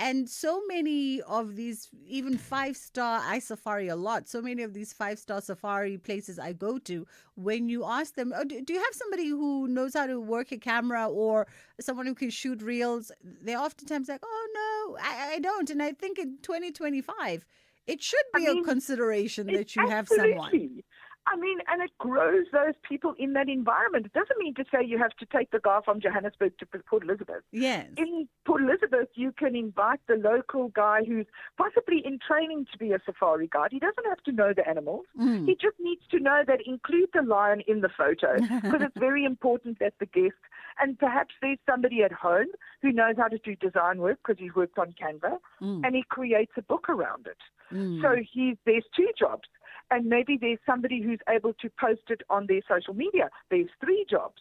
And so many of these, even 5-star, I safari a lot. So many of these 5-star safari places I go to, when you ask them, do you have somebody who knows how to work a camera or someone who can shoot reels? They're oftentimes like, oh, no, I don't. And I think in 2025, it should be a consideration that you have someone. I mean, and it grows those people in that environment. It doesn't mean to say you have to take the guy from Johannesburg to Port Elizabeth. Yes. In Port Elizabeth, you can invite the local guy who's possibly in training to be a safari guide. He doesn't have to know the animals. He just needs to know that include the lion in the photo, because it's very important that the guest, and perhaps there's somebody at home who knows how to do design work because he's worked on Canva, and he creates a book around it. So there's 2 jobs. And maybe there's somebody who's able to post it on their social media. There's 3 jobs.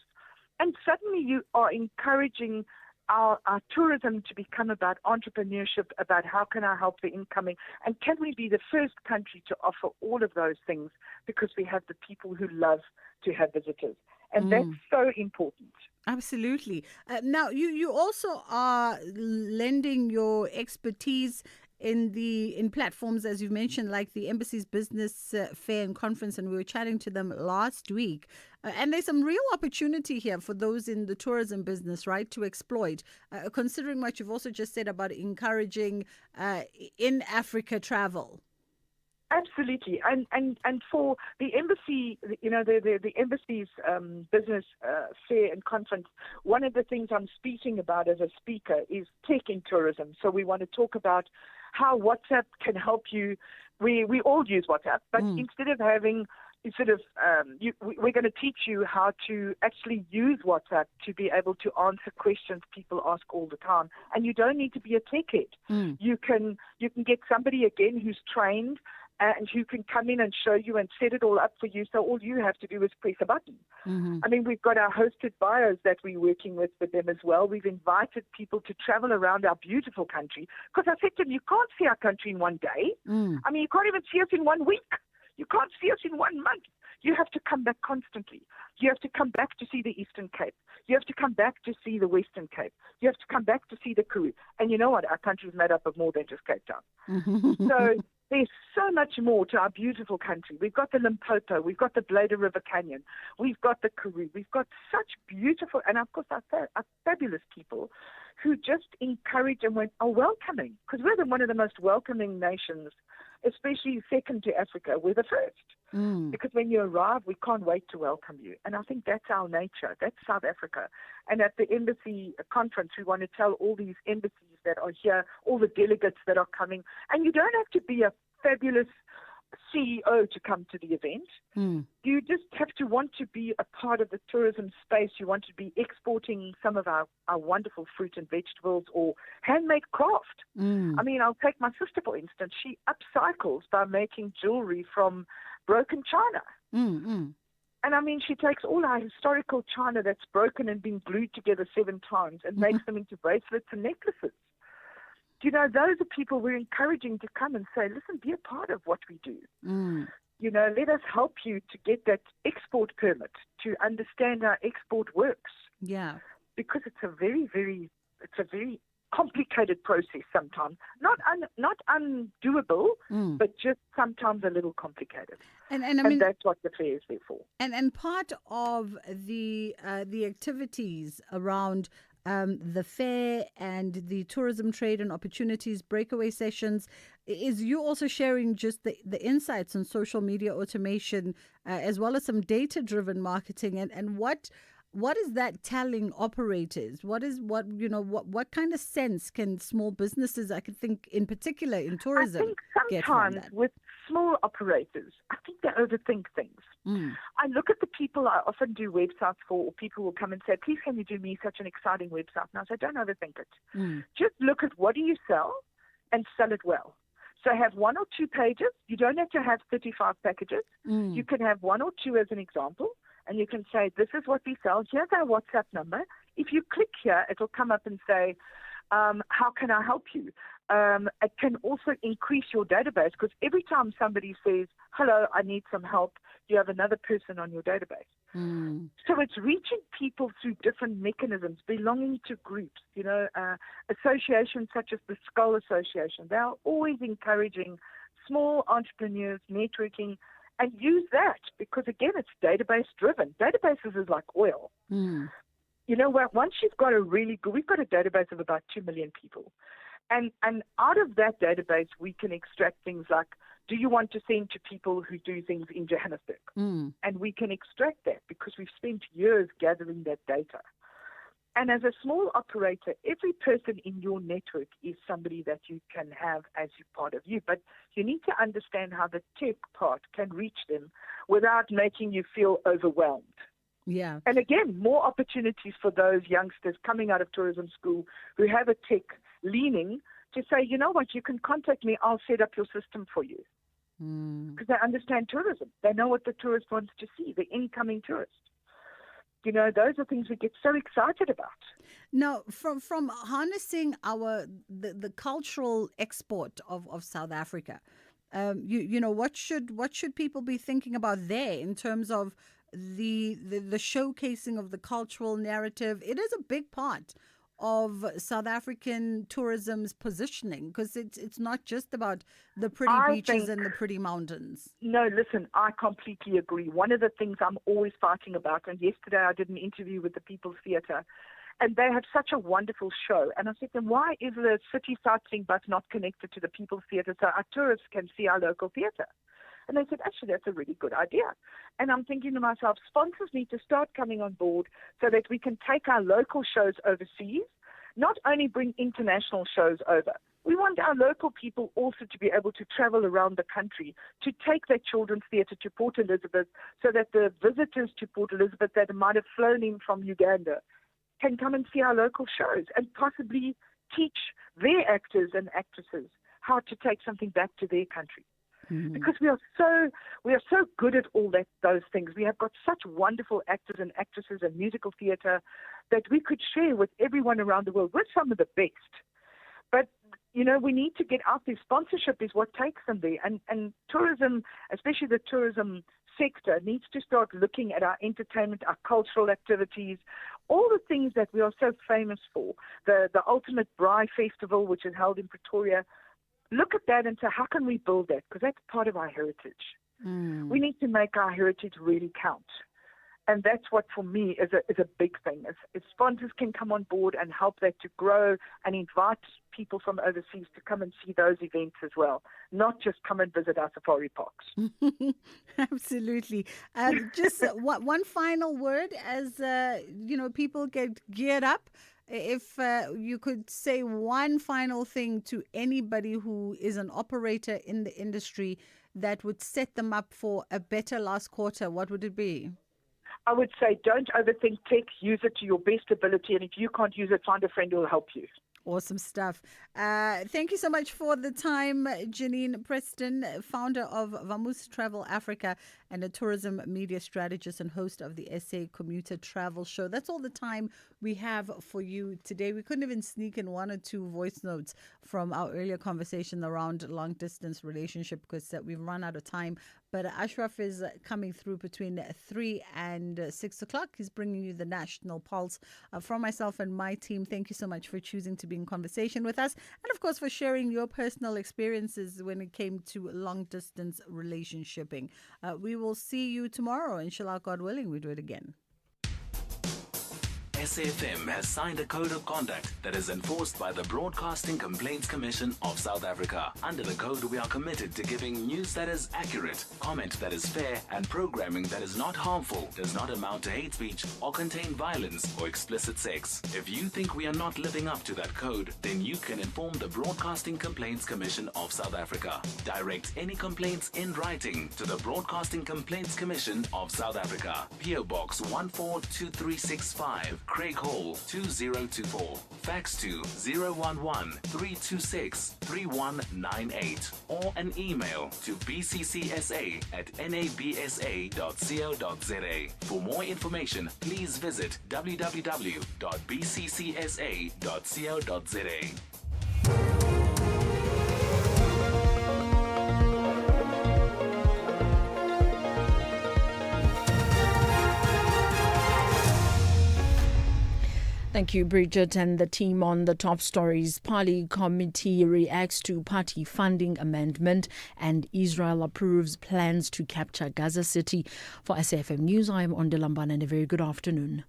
And suddenly you are encouraging our tourism to become about entrepreneurship, about how can I help the incoming, and can we be the first country to offer all of those things, because we have the people who love to have visitors. And that's so important. Absolutely. Now, you also are lending your expertise in platforms, as you mentioned, like the Embassy's Business Fair and Conference, and we were chatting to them last week. And there's some real opportunity here for those in the tourism business, right, to exploit, considering what you've also just said about encouraging in Africa travel. Absolutely, and for the embassy, the embassy's business fair and conference, one of the things I'm speaking about as a speaker is tech in tourism. So we want to talk about how WhatsApp can help you. We all use WhatsApp, but instead of having we're going to teach you how to actually use WhatsApp to be able to answer questions people ask all the time. And you don't need to be a tech head. You can get somebody again who's trained and who can come in and show you and set it all up for you. So all you have to do is press a button. I mean, we've got our hosted bios that we're working with them as well. We've invited people to travel around our beautiful country, because I said to them, you can't see our country in one day. I mean, you can't even see us in 1 week. You can't see us in 1 month. You have to come back constantly. You have to come back to see the Eastern Cape. You have to come back to see the Western Cape. You have to come back to see the Karoo. And you know what? Our country is made up of more than just Cape Town. So there's so much more to our beautiful country. We've got the Limpopo. We've got the Bladder River Canyon. We've got the Karoo. We've got such beautiful, and of course our fabulous people who just encourage and are welcoming, because we're one of the most welcoming nations, especially second to Africa. We're the first. Because when you arrive, we can't wait to welcome you. And I think that's our nature. That's South Africa. And at the embassy conference, we want to tell all these embassies that are here, all the delegates that are coming. And you don't have to be a fabulous CEO to come to the event. You just have to want to be a part of the tourism space. You want to be exporting some of our wonderful fruit and vegetables or handmade craft. I mean, I'll take my sister, for instance. She upcycles by making jewelry from broken china. And I mean, she takes all our historical china that's broken and been glued together 7 times and makes them into bracelets and necklaces. You know, those are people we're encouraging to come and say, listen, be a part of what we do. You know, let us help you to get that export permit, to understand how export works. Yeah. Because it's a very complicated process sometimes. Not undoable, but just sometimes a little complicated. And I mean, that's what the fair is there for. And part of the activities around the fair and the tourism trade and opportunities breakaway sessions. Is you also sharing just the insights on social media automation as well as some data-driven marketing and what is that telling operators? What kind of sense can small businesses, I could think in particular in tourism, I think get from sometimes that? with small operators, I think they overthink things. I look at the people I often do websites for, or people will come and say, please can you do me such an exciting website? And I say, don't overthink it. Just look at what do you sell and sell it well. So have 1 or 2 pages. You don't have to have 35 packages. You can have 1 or 2 as an example. And you can say, this is what we sell. Here's our WhatsApp number. If you click here, it will come up and say, how can I help you? It can also increase your database because every time somebody says, hello, I need some help, you have another person on your database. So it's reaching people through different mechanisms, belonging to groups, associations such as the Skull Association. They are always encouraging small entrepreneurs, networking, and use that because, again, it's database-driven. Databases is like oil. Once you've got we've got a database of about 2 million people. And out of that database, we can extract things like, do you want to send to people who do things in Johannesburg? And we can extract that because we've spent years gathering that data. And as a small operator, every person in your network is somebody that you can have as part of you. But you need to understand how the tech part can reach them without making you feel overwhelmed. Yeah. And again, more opportunities for those youngsters coming out of tourism school who have a tech leaning to say, you know what, you can contact me, I'll set up your system for you. Because they understand tourism. They know what the tourist wants to see, the incoming tourist. Those are things we get so excited about. Now, from harnessing the cultural export of South Africa, what should people be thinking about there in terms of the showcasing of the cultural narrative? It is a big part of South African tourism's positioning because it's not just about the pretty beaches and the pretty mountains. No, listen, I completely agree. One of the things I'm always fighting about, and yesterday I did an interview with the People's Theatre, and they have such a wonderful show. And I said to them, why is the city sightseeing bus not connected to the People's Theatre so our tourists can see our local theatre? And they said, actually, that's a really good idea. And I'm thinking to myself, sponsors need to start coming on board so that we can take our local shows overseas, not only bring international shows over. We want our local people also to be able to travel around the country to take their children's theatre to Port Elizabeth so that the visitors to Port Elizabeth that might have flown in from Uganda can come and see our local shows and possibly teach their actors and actresses how to take something back to their country. Because we are so good at all those things. We have got such wonderful actors and actresses and musical theatre that we could share with everyone around the world. We're some of the best. But, we need to get out there. Sponsorship is what takes them there. And tourism, especially the tourism sector, needs to start looking at our entertainment, our cultural activities, all the things that we are so famous for. The Ultimate Braai Festival, which is held in Pretoria. Look at that and say, how can we build that? Because that's part of our heritage. We need to make our heritage really count. And that's what, for me, is a big thing. If sponsors can come on board and help that to grow and invite people from overseas to come and see those events as well, not just come and visit our safari parks. Absolutely. Just one final word as, people get geared up. If you could say one final thing to anybody who is an operator in the industry that would set them up for a better last quarter, what would it be? I would say don't overthink tech, use it to your best ability, and if you can't use it, find a friend who will help you. Awesome stuff. Thank you so much for the time, Janine Preston, founder of Vamoose Travel Africa and a tourism media strategist and host of the SA Commuter Travel Show. That's all the time we have for you today. We couldn't even sneak in 1 or 2 voice notes from our earlier conversation around long distance relationship because we've run out of time. But Ashraf is coming through between 3 and 6 o'clock. He's bringing you the National Pulse. From myself and my team, thank you so much for choosing to be in conversation with us. And of course, for sharing your personal experiences when it came to long distance relationshiping. We will see you tomorrow. Inshallah, God willing, we do it again. SAFM has signed a code of conduct that is enforced by the Broadcasting Complaints Commission of South Africa. Under the code, we are committed to giving news that is accurate, comment that is fair, and programming that is not harmful, does not amount to hate speech, or contain violence or explicit sex. If you think we are not living up to that code, then you can inform the Broadcasting Complaints Commission of South Africa. Direct any complaints in writing to the Broadcasting Complaints Commission of South Africa. PO Box 142365, Craig Hall 2024. Fax to 011-326-3198 or an email to bccsa@nabsa.co.za. For more information, please visit www.bccsa.co.za. Thank you, Bridget, and the team on the top stories. Party committee reacts to party funding amendment, and Israel approves plans to capture Gaza City. For SAFM News, I am Ondelambana, and a very good afternoon.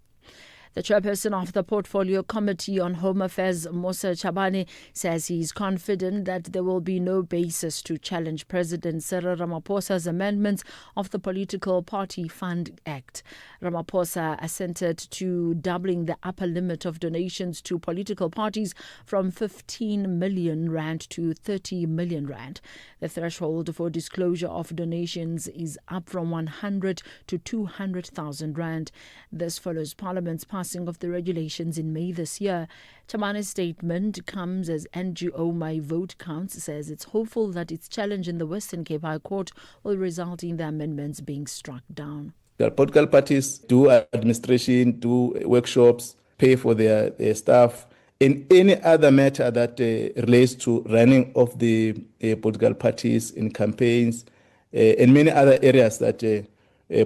The chairperson of the Portfolio Committee on Home Affairs, Musa Chabane, says he is confident that there will be no basis to challenge President Cyril Ramaphosa's amendments of the Political Party Fund Act. Ramaphosa assented to doubling the upper limit of donations to political parties from 15 million rand to 30 million rand. The threshold for disclosure of donations is up from 100 to 200,000 rand. This follows Parliament's passing of the regulations in May this year. Chamane's statement comes as NGO My Vote Counts says it's hopeful that its challenge in the Western Cape High Court will result in the amendments being struck down. The political parties do administration, do workshops, pay for their staff, and any other matter that relates to running of the political parties in campaigns and many other areas that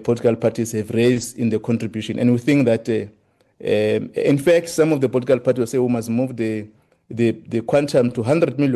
political parties have raised in the contribution. And we think that, in fact, some of the political parties say we must move the quantum to 100 million.